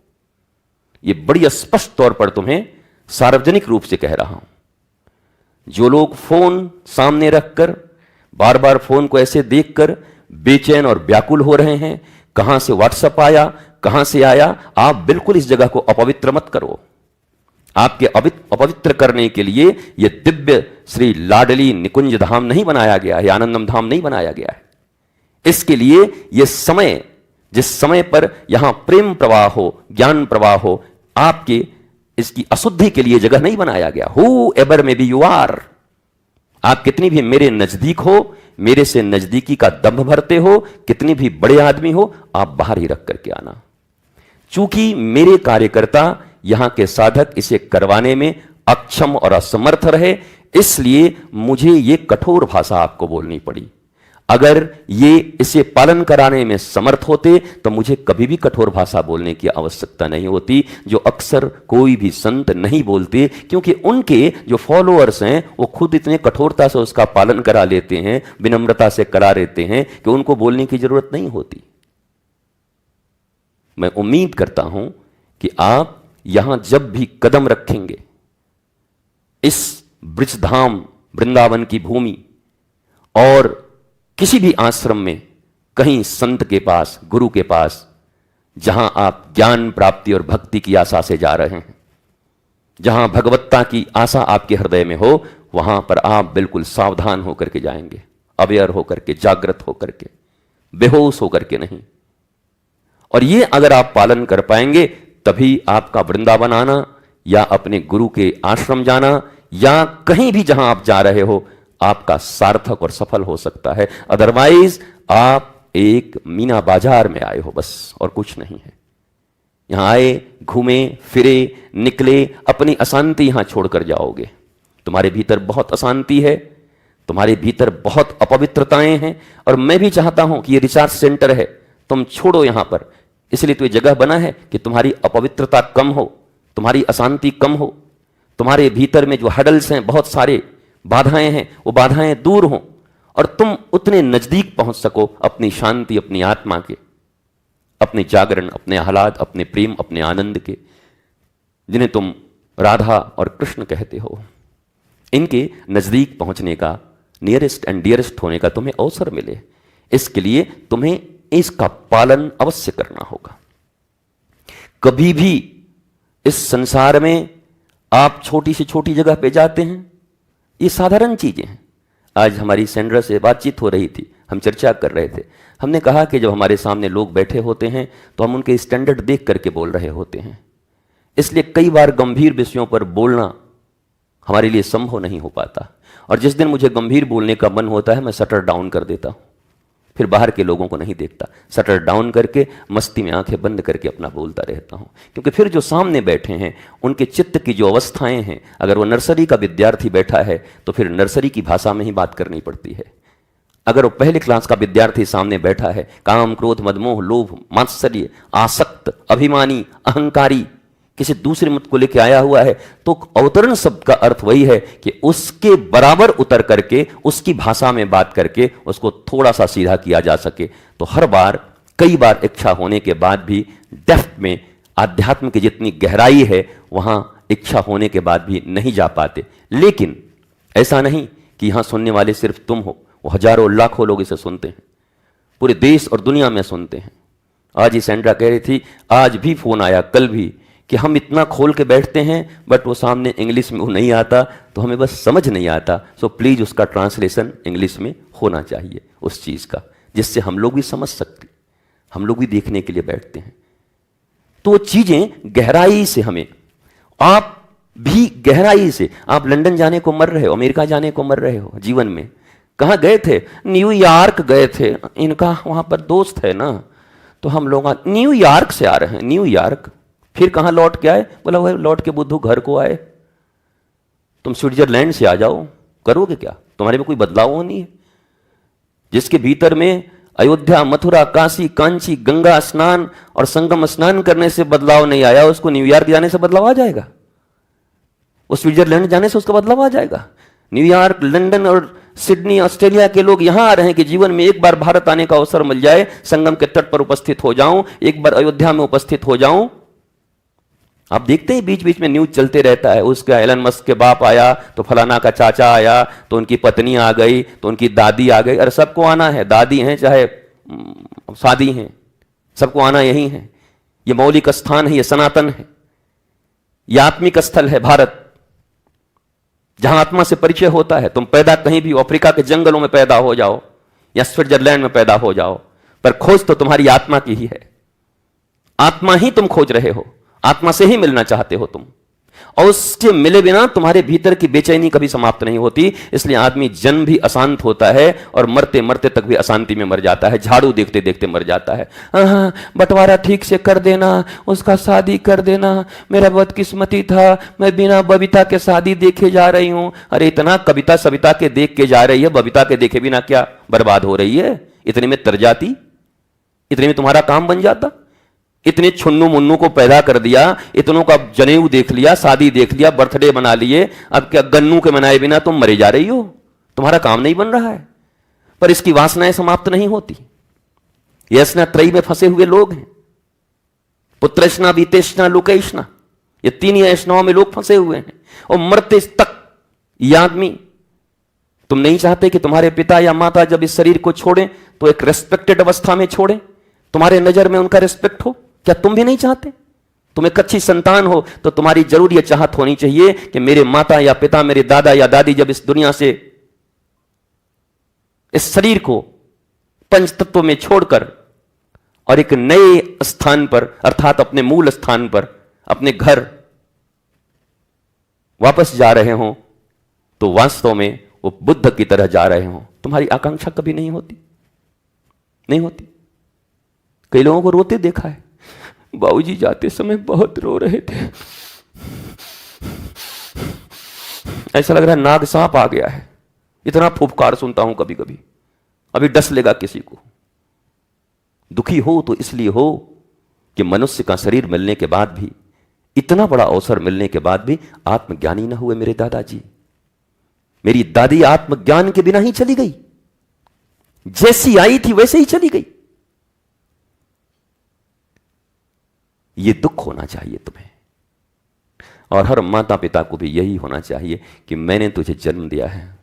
ये बड़ी स्पष्ट तौर पर तुम्हें सार्वजनिक रूप से कह रहा हूं। जो लोग फोन सामने रखकर बार बार फोन को ऐसे देखकर बेचैन और व्याकुल हो रहे हैं, कहां से व्हाट्सएप आया, कहां से आया, आप बिल्कुल इस जगह को अपवित्र मत करो। आपके अपवित्र करने के लिए यह दिव्य श्री लाडली निकुंज धाम नहीं बनाया गया है, आनंदम धाम नहीं बनाया गया है। इसके लिए यह समय, जिस समय पर यहां प्रेम प्रवाह हो, ज्ञान प्रवाह हो, आपके इसकी अशुद्धि के लिए जगह नहीं बनाया गया। Whoever may be you are, आप कितनी भी मेरे नजदीक हो, मेरे से नजदीकी का दम्भ भरते हो, कितनी भी बड़े आदमी हो, आप बाहर ही रख करके आना। चूंकि मेरे कार्यकर्ता, यहां के साधक इसे करवाने में अक्षम और असमर्थ रहे, इसलिए मुझे ये कठोर भाषा आपको बोलनी पड़ी। अगर ये इसे पालन कराने में समर्थ होते तो मुझे कभी भी कठोर भाषा बोलने की आवश्यकता नहीं होती, जो अक्सर कोई भी संत नहीं बोलते, क्योंकि उनके जो फॉलोअर्स हैं वो खुद इतने कठोरता से उसका पालन करा लेते हैं, विनम्रता से करा लेते हैं कि उनको बोलने की जरूरत नहीं होती। मैं उम्मीद करता हूं कि आप यहां जब भी कदम रखेंगे, इस ब्रजधाम वृंदावन की भूमि और किसी भी आश्रम में, कहीं संत के पास, गुरु के पास, जहां आप ज्ञान प्राप्ति और भक्ति की आशा से जा रहे हैं, जहां भगवत्ता की आशा आपके हृदय में हो, वहां पर आप बिल्कुल सावधान होकर के जाएंगे, अवेयर होकर के, जागृत होकर के, बेहोश होकर के नहीं। और ये अगर आप पालन कर पाएंगे तभी आपका वृंदावन आना या अपने गुरु के आश्रम जाना या कहीं भी जहां आप जा रहे हो आपका सार्थक और सफल हो सकता है। अदरवाइज आप एक मीना बाजार में आए हो बस, और कुछ नहीं है। यहां आए, घूमे फिरे, निकले, अपनी अशांति यहां छोड़कर जाओगे। तुम्हारे भीतर बहुत अशांति है, तुम्हारे भीतर बहुत अपवित्रताएं हैं, और मैं भी चाहता हूं कि ये रिचार्ज सेंटर है, तुम छोड़ो यहां पर। इसलिए तो ये जगह बना है कि तुम्हारी अपवित्रता कम हो, तुम्हारी अशांति कम हो, तुम्हारे भीतर में जो हडल्स हैं, बहुत सारे बाधाएं हैं, वो बाधाएं दूर हों और तुम उतने नजदीक पहुंच सको अपनी शांति, अपनी आत्मा के, अपने जागरण, अपने आह्लाद, अपने प्रेम, अपने आनंद के, जिन्हें तुम राधा और कृष्ण कहते हो। इनके नजदीक पहुंचने का, नियरेस्ट एंड डियरेस्ट होने का तुम्हें अवसर मिले। इसके लिए तुम्हें इसका पालन अवश्य करना होगा। कभी भी इस संसार में आप छोटी से छोटी जगह पे जाते हैं, ये साधारण चीजें हैं। आज हमारी सेंड्रा से बातचीत हो रही थी, हम चर्चा कर रहे थे। हमने कहा कि जब हमारे सामने लोग बैठे होते हैं तो हम उनके स्टैंडर्ड देख करके बोल रहे होते हैं, इसलिए कई बार गंभीर विषयों पर बोलना हमारे लिए संभव नहीं हो पाता। और जिस दिन मुझे गंभीर बोलने का मन होता है, मैं शटर डाउन कर देता हूं, फिर बाहर के लोगों को नहीं देखता, शटर डाउन करके मस्ती में आंखें बंद करके अपना बोलता रहता हूं। क्योंकि फिर जो सामने बैठे हैं उनके चित्त की जो अवस्थाएं हैं, अगर वो नर्सरी का विद्यार्थी बैठा है तो फिर नर्सरी की भाषा में ही बात करनी पड़ती है। अगर वो पहले क्लास का विद्यार्थी सामने बैठा है, काम क्रोध मद मोह लोभ मात्सर्य, आसक्त, अभिमानी, अहंकारी, किसी दूसरे मत को लेके आया हुआ है, तो अवतरण शब्द का अर्थ वही है कि उसके बराबर उतर करके, उसकी भाषा में बात करके उसको थोड़ा सा सीधा किया जा सके। तो हर बार, कई बार इच्छा होने के बाद भी डेप्थ में, आध्यात्म की जितनी गहराई है वहां इच्छा होने के बाद भी नहीं जा पाते। लेकिन ऐसा नहीं कि यहां सुनने वाले सिर्फ तुम हो, वो हजारों लाखों लोग इसे सुनते हैं, पूरे देश और दुनिया में सुनते हैं। आज ही सेंड्रा कह रही थी, आज भी फोन आया, कल भी, कि हम इतना खोल के बैठते हैं बट वो सामने इंग्लिश में वो नहीं आता, तो हमें बस समझ नहीं आता। सो प्लीज उसका ट्रांसलेशन इंग्लिश में होना चाहिए उस चीज का, जिससे हम लोग भी समझ सकते, हम लोग भी देखने के लिए बैठते हैं। तो वो चीजें गहराई से हमें, आप भी गहराई से, आप लंदन जाने को मर रहे हो, अमेरिका जाने को मर रहे हो जीवन में, कहां गए थे? न्यूयॉर्क गए थे, इनका वहां पर दोस्त है ना, तो हम लोग न्यूयॉर्क से आ रहे हैं। न्यूयॉर्क, फिर कहां लौट के आए? बोला वह लौट के बुद्धू घर को आए। तुम स्विट्जरलैंड से आ जाओ, करोगे क्या? तुम्हारे में कोई बदलाव नहीं है। जिसके भीतर में अयोध्या, मथुरा, काशी, कांची, गंगा स्नान और संगम स्नान करने से बदलाव नहीं आया, उसको न्यूयॉर्क जाने से बदलाव आ जाएगा, वो स्विट्जरलैंड जाने से उसका बदलाव आ जाएगा। न्यूयॉर्क, लंदन और सिडनी, ऑस्ट्रेलिया के लोग यहां आ रहे हैं कि जीवन में एक बार भारत आने का अवसर मिल जाए, संगम के तट पर उपस्थित हो जाऊं, एक बार अयोध्या में उपस्थित हो जाऊं। आप देखते हैं बीच बीच में न्यूज चलते रहता है, उसका एलन मस्क के बाप आया तो फलाना का चाचा आया, तो उनकी पत्नी आ गई, तो उनकी दादी आ गई। अरे सबको आना है, दादी हैं चाहे शादी हैं, सबको आना यही है। ये मौलिक स्थान है, ये सनातन है, ये आत्मिक स्थल है भारत, जहां आत्मा से परिचय होता है। तुम पैदा कहीं भी, अफ्रीका के जंगलों में पैदा हो जाओ या स्विट्जरलैंड में पैदा हो जाओ, पर खोज तो तुम्हारी आत्मा की ही है। आत्मा ही तुम खोज रहे हो, आत्मा से ही मिलना चाहते हो तुम। और उसके मिले बिना तुम्हारे भीतर की बेचैनी कभी समाप्त नहीं होती। इसलिए आदमी जन्म भी अशांत होता है और मरते मरते तक भी अशांति में मर जाता है, झाड़ू देखते देखते मर जाता है। हाँ, बंटवारा ठीक से कर देना, उसका शादी कर देना, मेरा बदकिस्मती था, मैं बिना बबीता के शादी देखे जा रही हूं। अरे इतना कविता सविता के देख के जा रही है, बबीता के देखे बिना क्या बर्बाद हो रही है? इतने में तर जाती, इतने में तुम्हारा काम बन जाता। इतने छुन्नू मुन्नू को पैदा कर दिया, इतनों का जनेऊ देख लिया, शादी देख लिया, बर्थडे बना लिए, अब क्या गन्नू के मनाए बिना तुम मरे जा रही हो? तुम्हारा काम नहीं बन रहा है। पर इसकी वासनाएं समाप्त नहीं होती। ये स्ना त्रयी में फंसे हुए लोग हैं। पुत्रेष्णा, बीतेष्णा, लोकेष्णा, ये तीन ही ऐष्णाओं में लोग फंसे हुए हैं। और मरते तक ये आदमी, तुम नहीं चाहते कि तुम्हारे पिता या माता जब इस शरीर को छोड़ें तो एक रेस्पेक्टेड अवस्था में छोड़ें, तुम्हारे नजर में उनका रिस्पेक्ट हो? क्या तुम भी नहीं चाहते? तुम एक अच्छी संतान हो तो तुम्हारी जरूर यह चाहत होनी चाहिए कि मेरे माता या पिता, मेरे दादा या दादी जब इस दुनिया से इस शरीर को पंच तत्व में छोड़कर और एक नए स्थान पर, अर्थात अपने मूल स्थान पर, अपने घर वापस जा रहे हो, तो वास्तव में वो बुद्ध की तरह जा रहे हो। तुम्हारी आकांक्षा कभी नहीं होती, नहीं होती। कई लोगों को रोते देखा है, बाबूजी जाते समय बहुत रो रहे थे, ऐसा लग रहा है नाग सांप आ गया है। इतना फुफकार सुनता हूं कभी कभी, अभी डस लेगा किसी को। दुखी हो तो इसलिए हो कि मनुष्य का शरीर मिलने के बाद भी, इतना बड़ा अवसर मिलने के बाद भी आत्मज्ञानी न हुए मेरे दादाजी। मेरी दादी आत्मज्ञान के बिना ही चली गई, जैसी आई थी वैसे ही चली गई। ये दुख होना चाहिए तुम्हें, और हर माता पिता को भी यही होना चाहिए कि मैंने तुझे जन्म दिया है,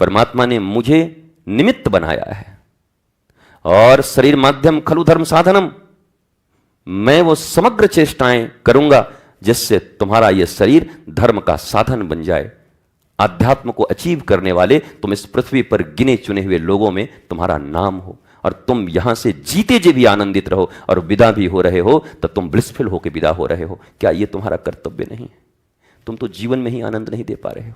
परमात्मा ने मुझे निमित्त बनाया है, और शरीर माध्यम खलु धर्म साधनम, मैं वो समग्र चेष्टाएं करूंगा जिससे तुम्हारा यह शरीर धर्म का साधन बन जाए। आध्यात्म को अचीव करने वाले तुम इस पृथ्वी पर गिने चुने हुए लोगों में तुम्हारा नाम हो, और तुम यहां से जीते जी भी आनंदित रहो, और विदा भी हो रहे हो तो तुम ब्लिसफुल होकर विदा हो रहे हो। क्या यह तुम्हारा कर्तव्य नहीं है? तुम तो जीवन में ही आनंद नहीं दे पा रहे हो,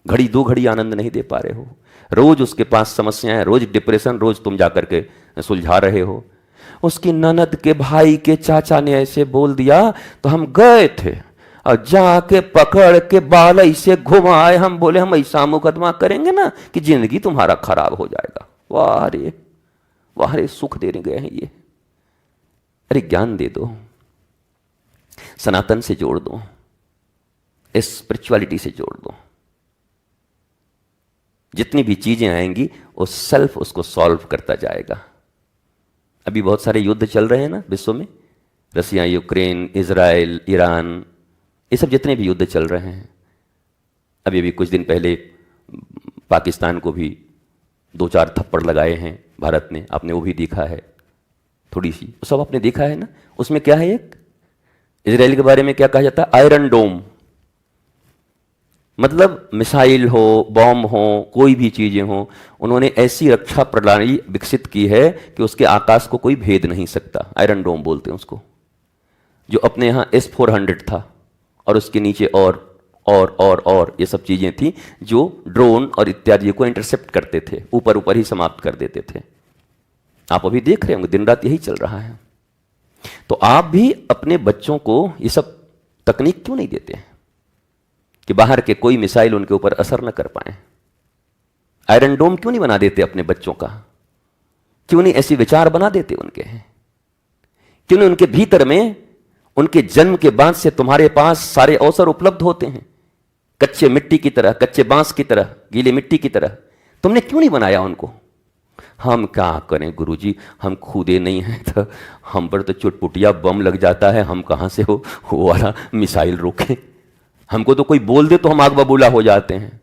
घड़ी दो घड़ी आनंद नहीं दे पा रहे हो। रोज उसके पास समस्याएं, रोज डिप्रेशन, रोज तुम जाकर के सुलझा रहे हो। उसकी ननद के भाई के चाचा ने ऐसे बोल दिया तो हम गए थे, और जाके पकड़ के बाल ऐसे घुमाए, हम बोले हम ऐसा मुकदमा करेंगे ना कि जिंदगी तुम्हारा खराब हो जाएगा। वाह रे वाह रे, सुख देने गए हैं ये। अरे ज्ञान दे दो, सनातन से जोड़ दो, इस स्पिरिचुअलिटी से जोड़ दो। जितनी भी चीजें आएंगी वो सेल्फ उसको सॉल्व करता जाएगा। अभी बहुत सारे युद्ध चल रहे हैं ना विश्व में, रसिया, यूक्रेन, इजराइल, ईरान, ये सब जितने भी युद्ध चल रहे हैं। अभी कुछ दिन पहले पाकिस्तान को भी 2-4 थप्पड़ लगाए हैं भारत ने, आपने वो भी देखा है थोड़ी सी, वो सब आपने देखा है ना। उसमें क्या है, एक इजराइल के बारे में क्या कहा जाता है, आयरन डोम, मतलब मिसाइल हो, बॉम्ब हो, कोई भी चीजें हो, उन्होंने ऐसी रक्षा प्रणाली विकसित की है कि उसके आकाश को कोई भेद नहीं सकता। आयरन डोम बोलते हैं उसको। जो अपने यहाँ S-400 था, और उसके नीचे और ये सब चीजें थी जो ड्रोन और इत्यादि को इंटरसेप्ट करते थे, ऊपर ऊपर ही समाप्त कर देते थे। आप अभी देख रहे होंगे, दिन रात यही चल रहा है। तो आप भी अपने बच्चों को ये सब तकनीक क्यों नहीं देते हैं कि बाहर के कोई मिसाइल उनके ऊपर असर न कर पाए? आयरन डोम क्यों नहीं बना देते अपने बच्चों का? क्यों नहीं ऐसी विचार बना देते उनके? क्यों नहीं उनके भीतर में, उनके जन्म के बाद से तुम्हारे पास सारे अवसर उपलब्ध होते हैं, कच्चे मिट्टी की तरह, कच्चे बांस की तरह, गीले मिट्टी की तरह। तुमने क्यों नहीं बनाया उनको? हम क्या करें गुरुजी, हम खुदे नहीं हैं, तो हम पर तो चुटपुटिया बम लग जाता है, हम कहां से वो वाला मिसाइल रोकें? हमको तो कोई बोल दे तो हम आग बबूला हो जाते हैं।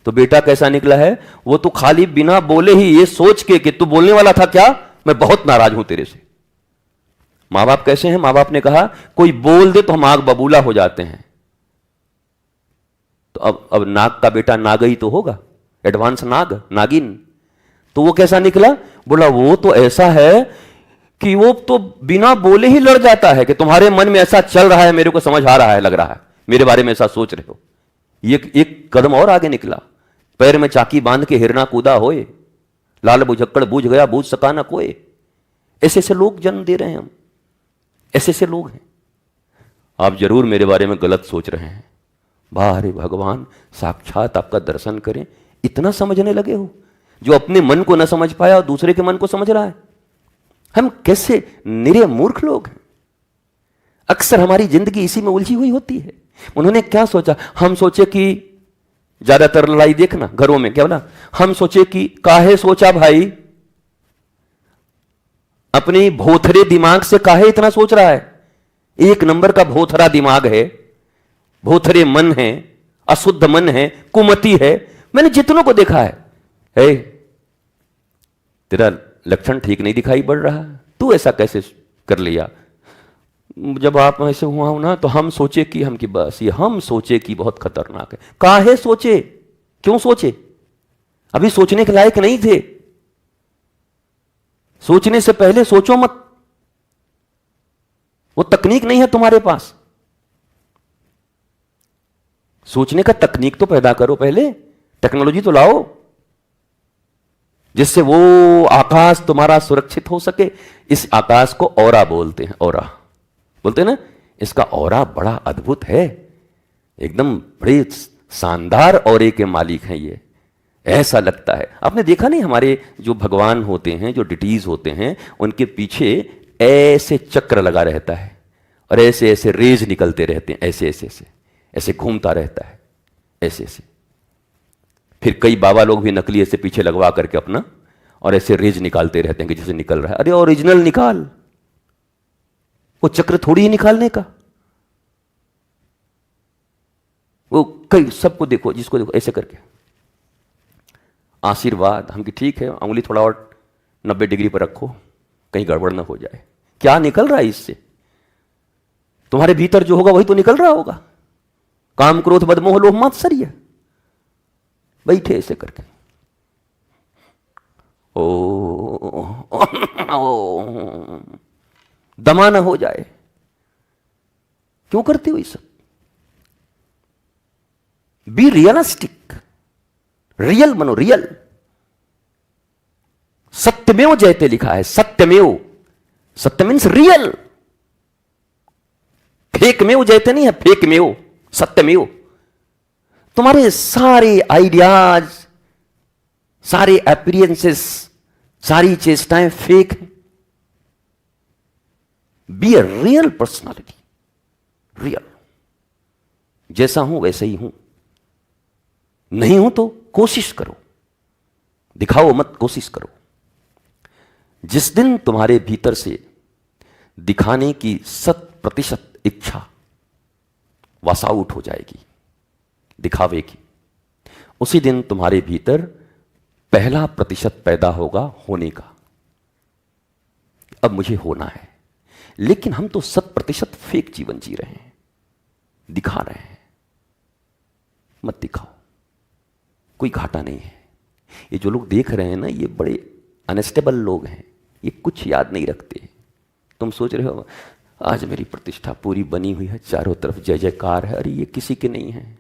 तो बेटा कैसा निकला है, वो तो खाली बिना बोले ही ये सोच के कि तू बोलने वाला था क्या, मैं बहुत नाराज हूं तेरे से। मां बाप कैसे हैं? मां बाप ने कहा कोई बोल दे तो हम आग बबूला हो जाते हैं। तो अब नाग का बेटा नागई तो होगा, एडवांस नाग, नागिन। तो वो कैसा निकला? बोला वो तो ऐसा है कि वो तो बिना बोले ही लड़ जाता है कि तुम्हारे मन में ऐसा चल रहा है, मेरे को समझ आ रहा है, लग रहा है, मेरे बारे में ऐसा सोच रहे हो। एक कदम और आगे निकला, पैर में चाकी बांध के हिरना कूदा होए, लाल बुझक्कड़ बूझ गया बूझ सका ना कोई। ऐसे ऐसे लोग जन्म दे रहे हैं हम, ऐसे ऐसे लोग हैं। आप जरूर मेरे बारे में गलत सोच रहे हैं। वाह रे भगवान, साक्षात आपका दर्शन करें, इतना समझने लगे हो। जो अपने मन को न समझ पाया और दूसरे के मन को समझ रहा है। हम कैसे निरे मूर्ख लोग हैं। अक्सर हमारी जिंदगी इसी में उलझी हुई होती है। उन्होंने क्या सोचा, हम सोचे कि ज्यादातर लड़ाई देखना घरों में क्या बोला, हम सोचे कि काहे सोचा भाई, अपने भोथरे दिमाग से काहे इतना सोच रहा है। एक नंबर का भोथरा दिमाग है, भोथरे मन है, अशुद्ध मन है, कुमति है। मैंने जितनों को देखा है, तेरा लक्षण ठीक नहीं दिखाई पड़ रहा, तू ऐसा कैसे कर लिया। जब आप ऐसे हुआ हो ना, तो हम सोचे कि बस ये हम सोचे कि बहुत खतरनाक है। काहे सोचे, क्यों सोचे, अभी सोचने के लायक नहीं थे। सोचने से पहले सोचो मत, वो तकनीक नहीं है तुम्हारे पास। सोचने का तकनीक तो पैदा करो, पहले टेक्नोलॉजी तो लाओ, जिससे वो आकाश तुम्हारा सुरक्षित हो सके। इस आकाश को ऑरा बोलते हैं, ऑरा बोलते हैं ना। इसका ऑरा बड़ा अद्भुत है, एकदम बड़े शानदार ऑरे के मालिक हैं ये। ऐसा लगता है, आपने देखा नहीं, हमारे जो भगवान होते हैं, जो डिटीज होते हैं, उनके पीछे ऐसे चक्र लगा रहता है और ऐसे ऐसे रेज निकलते रहते हैं, ऐसे ऐसे ऐसे ऐसे घूमता रहता है, ऐसे ऐसे। फिर कई बाबा लोग भी नकली ऐसे पीछे लगवा करके अपना और ऐसे रेज निकालते रहते हैं कि जैसे निकल रहा है। अरे ओरिजिनल निकाल, वो चक्र थोड़ी ही निकालने का। वो कई सबको देखो, जिसको देखो ऐसे करके आशीर्वाद हम कि ठीक है, उंगली थोड़ा और 90 डिग्री पर रखो, कहीं गड़बड़ ना हो जाए। क्या निकल रहा है इससे? तुम्हारे भीतर जो होगा वही तो निकल रहा होगा। काम क्रोध मद मोह लोभ मात्सर्य, बैठे ऐसे करके दमा ना हो जाए। क्यों करते हो ये सब? बी रियलिस्टिक, रियल बनो, रियल। सत्यमेव जयते लिखा है, सत्यमेव, सत्य मीन्स रियल। फेक में जयते नहीं है, फेक में सत्यमेव। तुम्हारे सारे आइडियाज, सारे अपीरियंसेस, सारी चेष्टाएं फेक हैं। Be a real personality, real. जैसा हूं वैसे ही हूं, नहीं हूं तो कोशिश करो, दिखाओ मत, कोशिश करो। जिस दिन तुम्हारे भीतर से दिखाने की 100% इच्छा वॉश आउट हो जाएगी, दिखावे की, उसी दिन तुम्हारे भीतर पहला प्रतिशत पैदा होगा होने का। अब मुझे होना है, लेकिन हम तो 100% फेक जीवन जी रहे हैं, दिखा रहे हैं। मत दिखाओ, कोई घाटा नहीं है। ये जो लोग देख रहे हैं ना, ये बड़े अनस्टेबल लोग हैं, ये कुछ याद नहीं रखते। तुम सोच रहे हो आज मेरी प्रतिष्ठा पूरी बनी हुई है, चारों तरफ जय जयकार है, अरे ये किसी के नहीं है।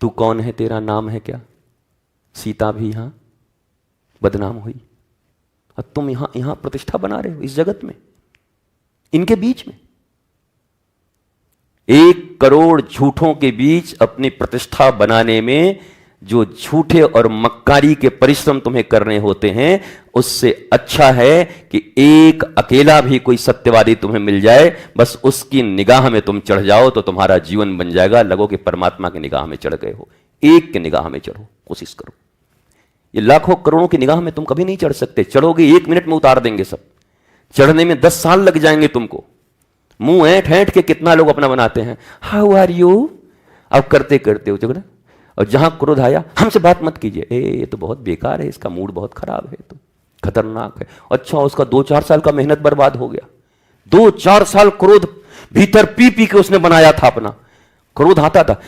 तू कौन है, तेरा नाम है क्या? सीता भी यहां बदनाम हुई और तुम यहां प्रतिष्ठा बना रहे हो इस जगत में, इनके बीच में। 1 करोड़ झूठों के बीच अपनी प्रतिष्ठा बनाने में जो झूठे और मक्कारी के परिश्रम तुम्हें करने होते हैं, उससे अच्छा है कि एक अकेला भी कोई सत्यवादी तुम्हें मिल जाए, बस उसकी निगाह में तुम चढ़ जाओ तो तुम्हारा जीवन बन जाएगा। लगो कि परमात्मा की निगाह में चढ़ गए हो। एक की निगाह में चढ़ो, कोशिश करो। ये लाखों करोड़ों की निगाह में तुम कभी नहीं चढ़ सकते। चढ़ोगे 1 मिनट में उतार देंगे सब। चढ़ने में 10 साल लग जाएंगे तुमको। मुंह ऐंठ ऐंठ के कितना लोग अपना बनाते हैं, हाउ आर यू, अब करते करते हो झगड़ा। और जहां क्रोध आया, हमसे बात मत कीजिए, ये तो बहुत बेकार है, इसका मूड बहुत खराब है, तो खतरनाक है। अच्छा, उसका 2-4 साल का मेहनत बर्बाद हो गया। 2-4 साल क्रोध भीतर पी पी के उसने बनाया था अपना। क्रोध आता था,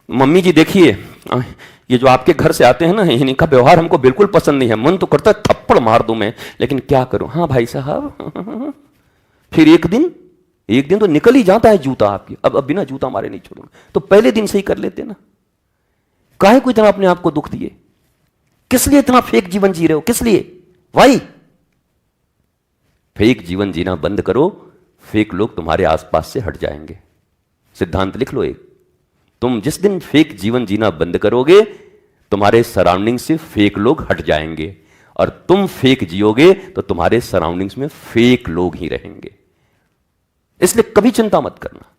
मम्मी जी देखिए, ये जो आपके घर से आते हैं ना, इनका व्यवहार हमको बिल्कुल पसंद नहीं है। मन तो करता है थप्पड़ मार दूं मैं, लेकिन क्या करूं। हाँ भाई साहब। फिर एक दिन एक दिन तो निकल ही जाता है जूता आपकी, अब बिना जूता मारे नहीं छोड़ूंगा, तो पहले दिन से ही कर लेते ना। काहे को इतना अपने आप को दुख दिए? किस लिए इतना फेक जीवन जी रहे हो? किस लिए? वाई? फेक जीवन जीना बंद करो, फेक लोग तुम्हारे आसपास से हट जाएंगे। सिद्धांत लिख लो एक, तुम जिस दिन फेक जीवन जीना बंद करोगे, तुम्हारे सराउंडिंग से फेक लोग हट जाएंगे, और तुम फेक जियोगे तो तुम्हारे सराउंडिंग्स में फेक लोग ही रहेंगे। इसलिए कभी चिंता मत करना,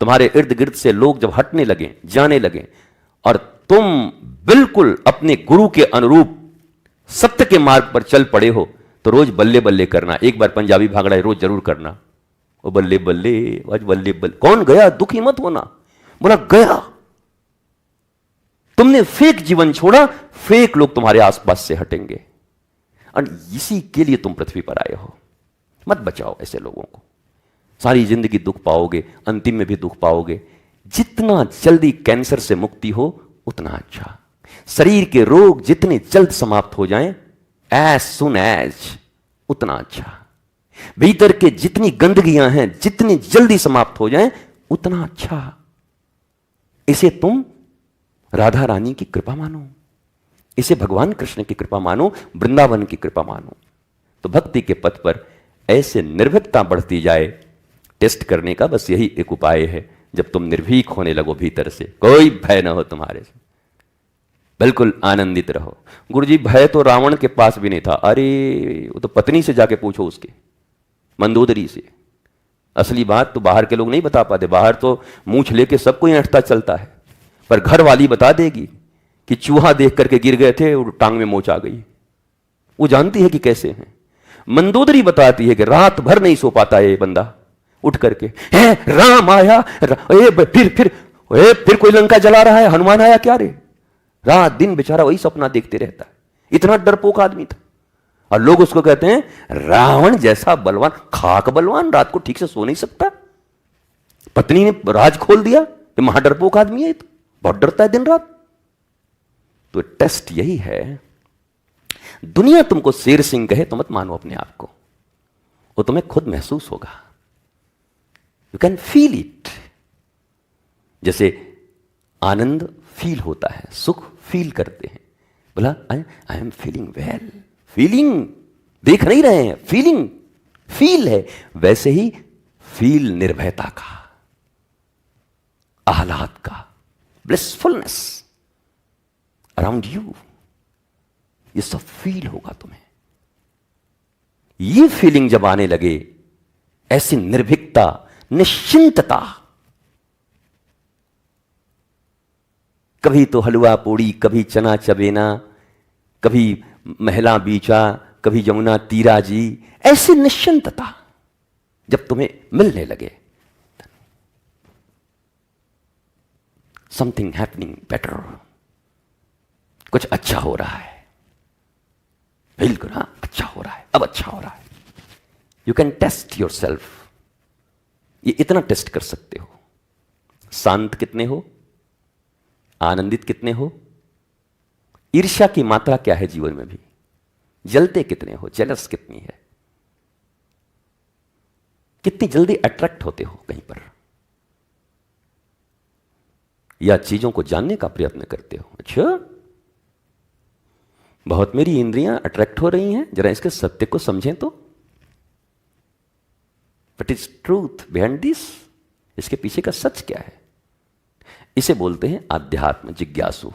तुम्हारे इर्द गिर्द से लोग जब हटने लगे, जाने लगे, और तुम बिल्कुल अपने गुरु के अनुरूप सत्य के मार्ग पर चल पड़े हो, तो रोज बल्ले बल्ले करना। एक बार पंजाबी भांगड़ा रोज जरूर करना, वो बल्ले बल्ले, आज बल्ले बल्ले। कौन गया? दुखी मत होना, बोला गया। तुमने फेक जीवन छोड़ा, फेक लोग तुम्हारे आसपास से हटेंगे, और इसी के लिए तुम पृथ्वी पर आए हो। मत बचाओ ऐसे लोगों को, सारी जिंदगी दुख पाओगे, अंतिम में भी दुख पाओगे। जितना जल्दी कैंसर से मुक्ति हो उतना अच्छा। शरीर के रोग जितने जल्द समाप्त हो जाएं, एज सुन एज, उतना अच्छा। भीतर के जितनी गंदगियां हैं जितनी जल्दी समाप्त हो जाएं, उतना अच्छा। इसे तुम राधा रानी की कृपा मानो, इसे भगवान कृष्ण की कृपा मानो, वृंदावन की कृपा मानो। तो भक्ति के पथ पर ऐसे निर्भीकता बढ़ती जाए। टेस्ट करने का बस यही एक उपाय है, जब तुम निर्भीक होने लगो भीतर से, कोई भय ना हो तुम्हारे से, बिल्कुल आनंदित रहो। गुरुजी भय तो रावण के पास भी नहीं था। अरे वो तो पत्नी से जाके पूछो, उसके मंदोदरी से। असली बात तो बाहर के लोग नहीं बता पाते, बाहर तो मूंछ लेके सबको ऐंठता चलता है, पर घर वाली बता देगी कि चूहा देख करके गिर गए थे और टांग में मोच आ गई। वो जानती है कि कैसे हैं। मंदोदरी बताती है कि रात भर नहीं सो पाता ये बंदा, उठ करके है राम आया, फिर कोई लंका जला रहा है, हनुमान आया क्या रे। रात दिन बेचारा वही सपना देखते रहता है। इतना डरपोक आदमी था, और लोग उसको कहते हैं रावण जैसा बलवान, खाक बलवान, रात को ठीक से सो नहीं सकता। पत्नी ने राज खोल दिया, ये महाडरपोक आदमी है, तो बहुत डरता है दिन रात। तो टेस्ट यही है, दुनिया तुमको शेर सिंह कहे तो मत मानो अपने आप को, वो तुम्हें खुद महसूस होगा। You can feel it. जैसे आनंद फील होता है, सुख फील करते हैं। बोला I am feeling well, feeling देख नहीं रहे हैं, फीलिंग फील है। वैसे ही फील निर्भयता का, आह्लाद का, ब्लिसफुलनेस अराउंड यू, ये सब फील होगा तुम्हें। ये फीलिंग जब आने लगे, ऐसी निर्भीकता, निश्चिंतता, कभी तो हलवा पूड़ी, कभी चना चबेना, कभी महिला बीचा, कभी यमुना तीरा जी, ऐसी निश्चिंतता जब तुम्हें मिलने लगे, समथिंग हैपनिंग बेटर, कुछ अच्छा हो रहा है, बिल्कुल हाँ अच्छा हो रहा है, अब अच्छा हो रहा है। You can test yourself, ये इतना टेस्ट कर सकते हो। शांत कितने हो, आनंदित कितने हो, ईर्ष्या की मात्रा क्या है जीवन में भी, जलते कितने हो, जेलस कितनी है, कितनी जल्दी अट्रैक्ट होते हो कहीं पर, या चीजों को जानने का प्रयत्न करते हो। अच्छा बहुत मेरी इंद्रियां अट्रैक्ट हो रही हैं, जरा इसके सत्य को समझें तो। What is truth behind this, इसके पीछे का सच क्या है। इसे बोलते हैं आध्यात्म जिज्ञासु।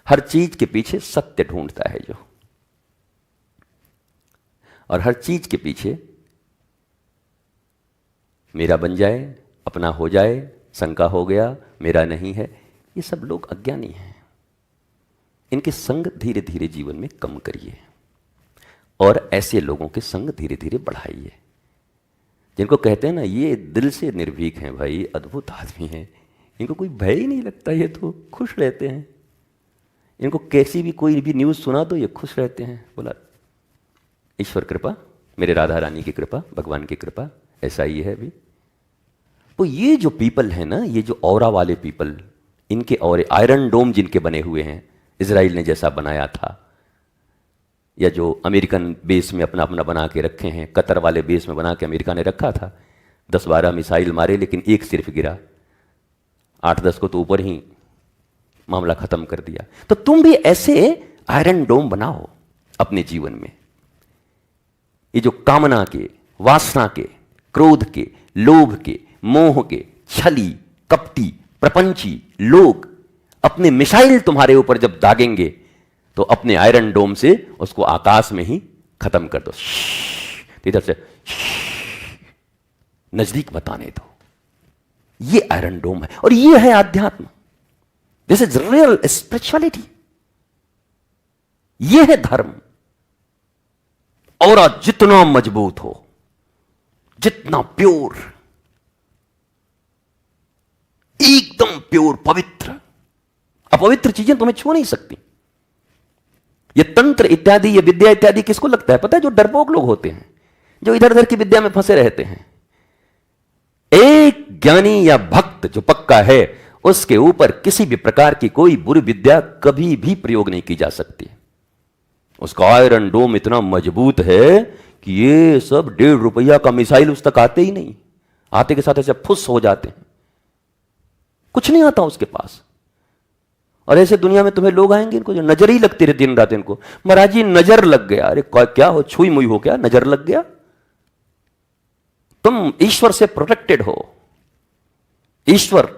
हर चीज के पीछे सत्य ढूंढता है जो, और हर चीज के पीछे मेरा बन जाए, अपना हो जाए, शंका हो गया, मेरा नहीं है, ये सब लोग अज्ञानी हैं। इनके संग धीरे धीरे जीवन में कम करिए, और ऐसे लोगों के संग धीरे धीरे बढ़ाइए, जिनको कहते हैं ना ये दिल से निर्भीक हैं भाई, अद्भुत आदमी हैं, इनको कोई भय ही नहीं लगता, ये तो खुश रहते हैं, इनको कैसी भी कोई भी न्यूज़ सुना तो ये खुश रहते हैं। बोला ईश्वर कृपा, मेरे राधा रानी की कृपा, भगवान की कृपा, ऐसा ही है अभी। तो ये जो पीपल है ना, ये जो ऑरा वाले पीपल, इनके और आयरन डोम जिनके बने हुए हैं, इजराइल ने जैसा बनाया था, या जो अमेरिकन बेस में अपना अपना बना के रखे हैं, कतर वाले बेस में बना के अमेरिका ने रखा था, 10-12 मिसाइल मारे लेकिन एक सिर्फ गिरा, 8-10 को तो ऊपर ही मामला खत्म कर दिया। तो तुम भी ऐसे आयरन डोम बनाओ अपने जीवन में। ये जो कामना के, वासना के, क्रोध के, लोभ के, मोह के, छली, कपटी, प्रपंची लोग अपने मिसाइल तुम्हारे ऊपर जब दागेंगे तो अपने आयरन डोम से उसको आकाश में ही खत्म कर दो। इधर से नजदीक बताने दो। ये आयरन डोम है और ये है अध्यात्म। This is real spirituality. ये है धर्म। और जितना मजबूत हो, जितना प्योर, एकदम प्योर, पवित्र, अपवित्र चीजें तुम्हें छू नहीं सकती। ये तंत्र इत्यादि, ये विद्या इत्यादि किसको लगता है? पता है, जो डरपोक लोग होते हैं, जो इधर उधर की विद्या में फंसे रहते हैं। एक ज्ञानी या भक्त जो पक्का है, उसके ऊपर किसी भी प्रकार की कोई बुरी विद्या कभी भी प्रयोग नहीं की जा सकती। उसका आयरन डोम इतना मजबूत है कि ये सब 1.5 रुपया का मिसाइल उस तक आते ही नहीं। आते के साथ ऐसे फुस हो जाते हैं, कुछ नहीं आता उसके पास। और ऐसे दुनिया में तुम्हें लोग आएंगे, इनको जो नजर ही लगती रहे दिन रात, इनको महाराज जी नजर लग गया। अरे क्या हो, छुई मुई हो क्या, नजर लग गया? तुम ईश्वर से प्रोटेक्टेड हो। ईश्वर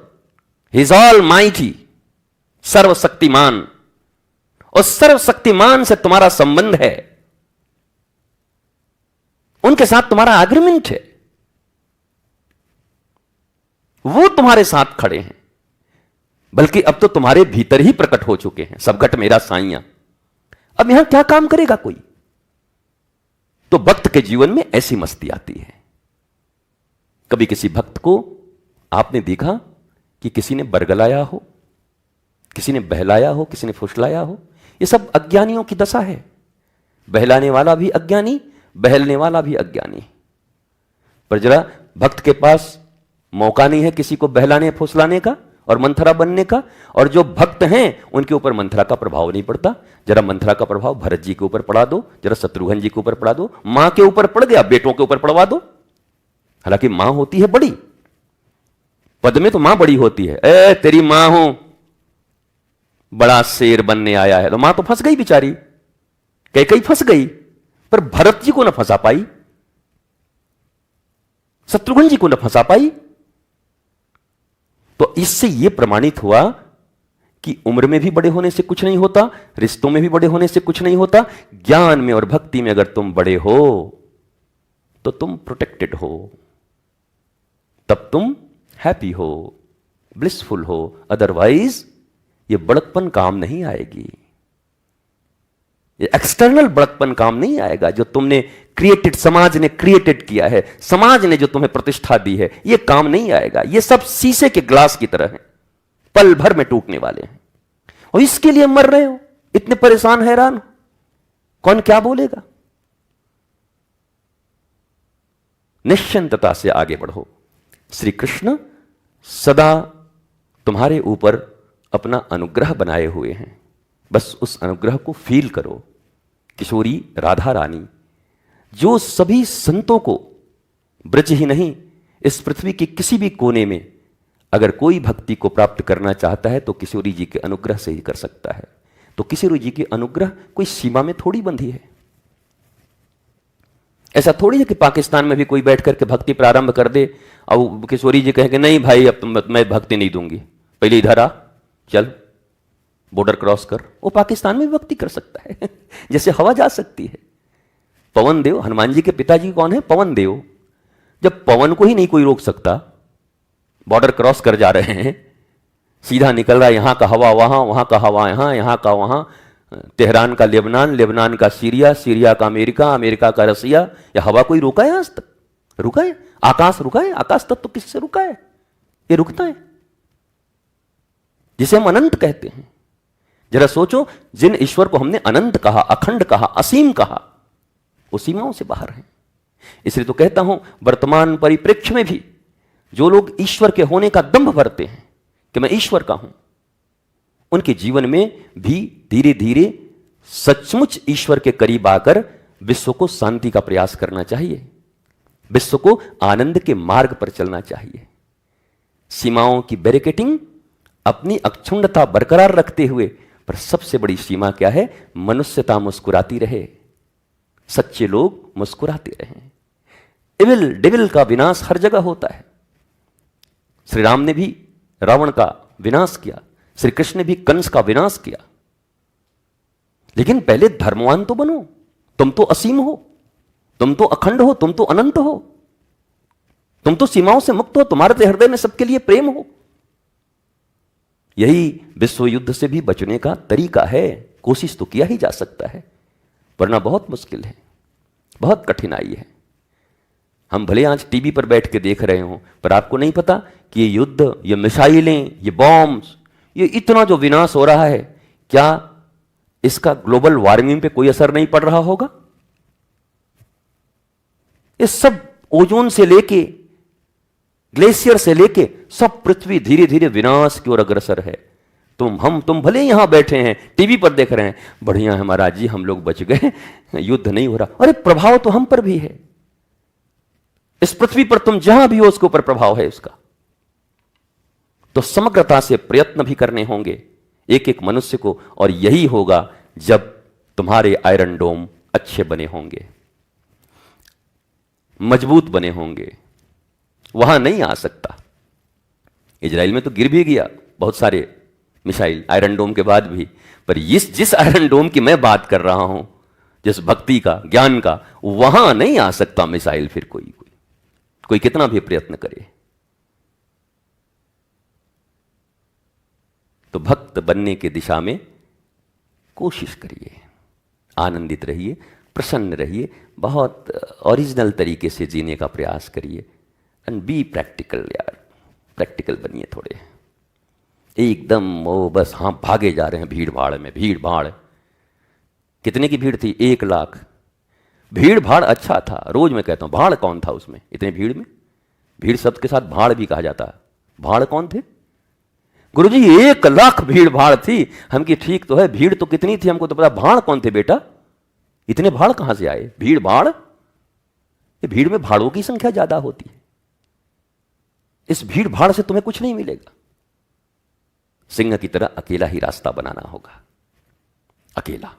हिज ऑल माइटी, सर्वशक्तिमान। और सर्वशक्तिमान से तुम्हारा संबंध है, उनके साथ तुम्हारा एग्रीमेंट है, वो तुम्हारे साथ खड़े हैं। बल्कि अब तो तुम्हारे भीतर ही प्रकट हो चुके हैं। सब घट मेरा साइया। अब यहां क्या काम करेगा कोई? तो भक्त के जीवन में ऐसी मस्ती आती है। कभी किसी भक्त को आपने देखा कि किसी ने बरगलाया हो, किसी ने बहलाया हो, किसी ने फुसलाया हो? ये सब अज्ञानियों की दशा है। बहलाने वाला भी अज्ञानी, बहलने वाला भी अज्ञानी। पर जरा भक्त के पास मौका नहीं है किसी को बहलाने फुसलाने का और मंथरा बनने का। और जो भक्त हैं उनके ऊपर मंथरा का प्रभाव नहीं पड़ता। जरा मंथरा का प्रभाव भरत जी के ऊपर पड़ा दो, जरा शत्रुघ्न जी के ऊपर पड़ा दो, मां के ऊपर पड़ गया, बेटों के ऊपर पड़वा दो। हालांकि मां होती है बड़ी, पद में तो मां बड़ी होती है। ए तेरी मां हूं, बड़ा शेर बनने आया है। तो मां तो फंस गई बेचारी, कई फंस गई, पर भरत जी को न फंसा पाई, शत्रुघ्न जी को न फंसा पाई। तो इससे यह प्रमाणित हुआ कि उम्र में भी बड़े होने से कुछ नहीं होता, रिश्तों में भी बड़े होने से कुछ नहीं होता। ज्ञान में और भक्ति में अगर तुम बड़े हो तो तुम प्रोटेक्टेड हो, तब तुम हैप्पी हो, ब्लिसफुल हो। अदरवाइज ये बड़कपन काम नहीं आएगी, ये एक्सटर्नल बड़कपन काम नहीं आएगा जो तुमने क्रिएटेड, समाज ने क्रिएटेड किया है, समाज ने जो तुम्हें प्रतिष्ठा दी है, ये काम नहीं आएगा। ये सब शीशे के ग्लास की तरह है, पल भर में टूटने वाले हैं। और इसके लिए मर रहे हो, इतने परेशान हैरान हो, कौन क्या बोलेगा? निश्चिंतता से आगे बढ़ो। श्री कृष्ण सदा तुम्हारे ऊपर अपना अनुग्रह बनाए हुए हैं, बस उस अनुग्रह को फील करो। किशोरी राधा रानी जो सभी संतों को, ब्रज ही नहीं इस पृथ्वी के किसी भी कोने में अगर कोई भक्ति को प्राप्त करना चाहता है तो किशोरी जी के अनुग्रह से ही कर सकता है। तो किशोरी जी के अनुग्रह कोई सीमा में थोड़ी बंधी है। ऐसा थोड़ी है कि पाकिस्तान में भी कोई बैठ करके भक्ति प्रारंभ कर दे और किशोरी जी कहेंगे नहीं भाई अब मैं भक्ति नहीं दूंगी, पहले इधर आ, चल बॉर्डर क्रॉस कर। वो पाकिस्तान में भी भक्ति कर सकता है जैसे हवा जा सकती है। पवन देव, हनुमान जी के पिताजी कौन है? पवन देव। जब पवन को ही नहीं कोई रोक सकता, बॉर्डर क्रॉस कर जा रहे हैं, सीधा निकल रहा है, यहां का हवा वहां, वहां का हवा यहां, यहां का वहां, तेहरान का लेबनान, लेबनान का सीरिया, सीरिया का अमेरिका, अमेरिका का रसिया। या हवा कोई रुका है आज तक? रुका है? आकाश रुका है? आकाश तत्व तो किससे रुका है? ये रुकता है जिसे हम अनंत कहते हैं। जरा सोचो, जिन ईश्वर को हमने अनंत कहा, अखंड कहा, असीम कहा, वो सीमाओं से बाहर है। इसलिए तो कहता हूं, वर्तमान परिप्रेक्ष्य में भी जो लोग ईश्वर के होने का दंभ भरते हैं कि मैं ईश्वर का हूं, उनके जीवन में भी धीरे धीरे सचमुच ईश्वर के करीब आकर विश्व को शांति का प्रयास करना चाहिए। विश्व को आनंद के मार्ग पर चलना चाहिए। सीमाओं की बैरिकेटिंग अपनी अक्षुण्णता बरकरार रखते हुए, पर सबसे बड़ी सीमा क्या है? मनुष्यता मुस्कुराती रहे, सच्चे लोग मुस्कुराते रहें। इविल डिविल का विनाश हर जगह होता है। श्री राम ने भी रावण का विनाश किया, श्री कृष्ण ने भी कंस का विनाश किया। लेकिन पहले धर्मवान तो बनो। तुम तो असीम हो, तुम तो अखंड हो, तुम तो अनंत हो, तुम तो सीमाओं से मुक्त हो, तुम्हारे हृदय में सबके लिए प्रेम हो। यही विश्व युद्ध से भी बचने का तरीका है। कोशिश तो किया ही जा सकता है, वरना बहुत मुश्किल है, बहुत कठिनाई है। हम भले आज टीवी पर बैठ के देख रहे हो, पर आपको नहीं पता कि ये युद्ध, ये मिसाइलें, ये बॉम्ब्स, ये इतना जो विनाश हो रहा है, क्या इसका ग्लोबल वार्मिंग पे कोई असर नहीं पड़ रहा होगा? ये सब ओजोन से लेके, ग्लेशियर से लेके, सब पृथ्वी धीरे धीरे विनाश की ओर अग्रसर है। तुम भले यहां बैठे हैं, टीवी पर देख रहे हैं, बढ़िया है महाराज जी, हम लोग बच गए, युद्ध नहीं हो रहा। अरे प्रभाव तो हम पर भी है। इस पृथ्वी पर तुम जहां भी हो, उसके ऊपर प्रभाव है उसका। तो समग्रता से प्रयत्न भी करने होंगे एक एक मनुष्य को, और यही होगा जब तुम्हारे आयरन डोम अच्छे बने होंगे, मजबूत बने होंगे। वहां नहीं आ सकता। इजराइल में तो गिर भी गया बहुत सारे मिसाइल आयरन डोम के बाद भी, पर जिस आयरन डोम की मैं बात कर रहा हूं, जिस भक्ति का, ज्ञान का, वहां नहीं आ सकता मिसाइल। फिर कोई कितना भी प्रयत्न करे। तो भक्त बनने की दिशा में कोशिश करिए, आनंदित रहिए, प्रसन्न रहिए, बहुत ओरिजिनल तरीके से जीने का प्रयास करिए। एंड बी प्रैक्टिकल यार, प्रैक्टिकल बनिए थोड़े। एकदम वो बस हाँ भागे जा रहे हैं भीड़ भाड़ में। भीड़ भाड़ कितने की भीड़ थी? 1 लाख। भीड़ भाड़ अच्छा था, रोज मैं कहता हूं भाड़ कौन था उसमें, इतने भीड़ में? भीड़ शब्द के साथ भाड़ भी कहा जाता है। भाड़ कौन थे? गुरुजी 1 लाख भीड़ भाड़ थी। हम की ठीक तो है, भीड़ तो कितनी थी हमको तो पता, भाड़ कौन थे बेटा? इतने भाड़ कहां से आए? भीड़ भाड़, ये भीड़ में भाड़ों की संख्या ज्यादा होती है। इस भीड़ भाड़ से तुम्हें कुछ नहीं मिलेगा। सिंह की तरह अकेला ही रास्ता बनाना होगा, अकेला।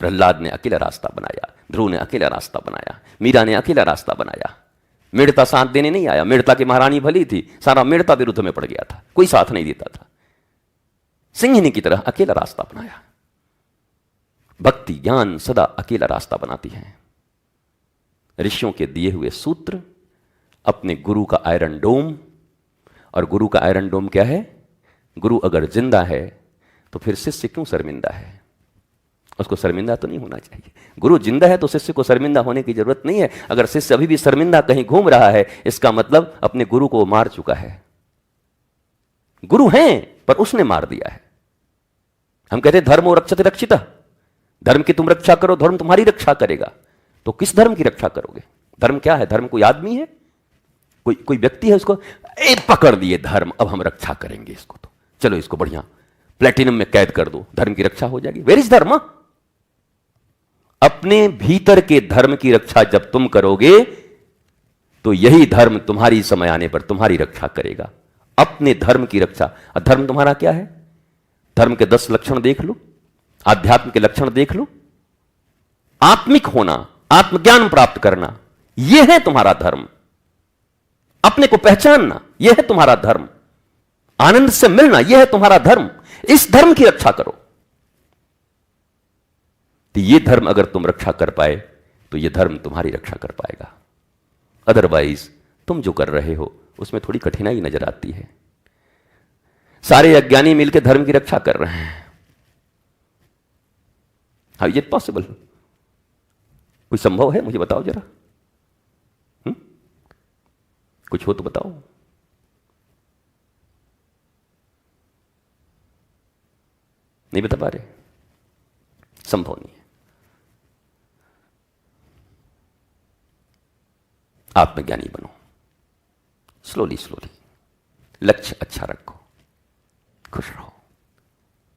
प्रहलाद ने अकेला रास्ता बनाया, ध्रुव ने अकेला रास्ता बनाया, मीरा ने अकेला रास्ता बनाया। मेड़ता साथ देने नहीं आया। मेड़ता की महारानी भली थी, सारा मेड़ता विरुद्ध में पड़ गया था, कोई साथ नहीं देता था। सिंहिनी की तरह अकेला रास्ता बनाया। भक्ति ज्ञान सदा अकेला रास्ता बनाती है। ऋषियों के दिए हुए सूत्र, अपने गुरु का आयरन डोम। और गुरु का आयरन डोम क्या है? गुरु अगर जिंदा है तो फिर शिष्य क्यों शर्मिंदा है? उसको शर्मिंदा तो नहीं होना चाहिए। गुरु जिंदा है तो शिष्य को शर्मिंदा होने की जरूरत नहीं है। अगर शिष्य अभी भी शर्मिंदा कहीं घूम रहा है, इसका मतलब अपने गुरु को मार चुका है। गुरु हैं पर उसने मार दिया है। हम कहते हैं धर्मो रक्षते रक्षिता, धर्म की तुम रक्षा करो, धर्म तुम्हारी रक्षा करेगा। तो किस धर्म की रक्षा करोगे? धर्म क्या है? धर्म कोई आदमी है, कोई व्यक्ति है? उसको पकड़ दिए धर्म, अब हम रक्षा करेंगे इसको, तो चलो इसको बढ़िया प्लेटिनम में कैद कर दो, धर्म की रक्षा हो जाएगी। वेयर इज धर्म? अपने भीतर के धर्म की रक्षा जब तुम करोगे तो यही धर्म तुम्हारी समय आने पर तुम्हारी रक्षा करेगा। अपने धर्म की रक्षा। और धर्म तुम्हारा क्या है? धर्म के 10 लक्षण देख लो, आध्यात्म के लक्षण देख लो। आत्मिक होना, आत्मज्ञान प्राप्त करना, यह है तुम्हारा धर्म। अपने को पहचानना, यह है तुम्हारा धर्म। आनंद से मिलना, यह है तुम्हारा धर्म। इस धर्म की रक्षा करो। तो यह धर्म अगर तुम रक्षा कर पाए तो यह धर्म तुम्हारी रक्षा कर पाएगा। अदरवाइज तुम जो कर रहे हो उसमें थोड़ी कठिनाई नजर आती है। सारे अज्ञानी मिलकर धर्म की रक्षा कर रहे हैं। How is it possible? कोई संभव है? मुझे बताओ जरा। कुछ हो तो बताओ। नहीं बता पा रहे? संभव नहीं है। आत्मज्ञानी बनो, स्लोली स्लोली। लक्ष्य अच्छा रखो, खुश रहो।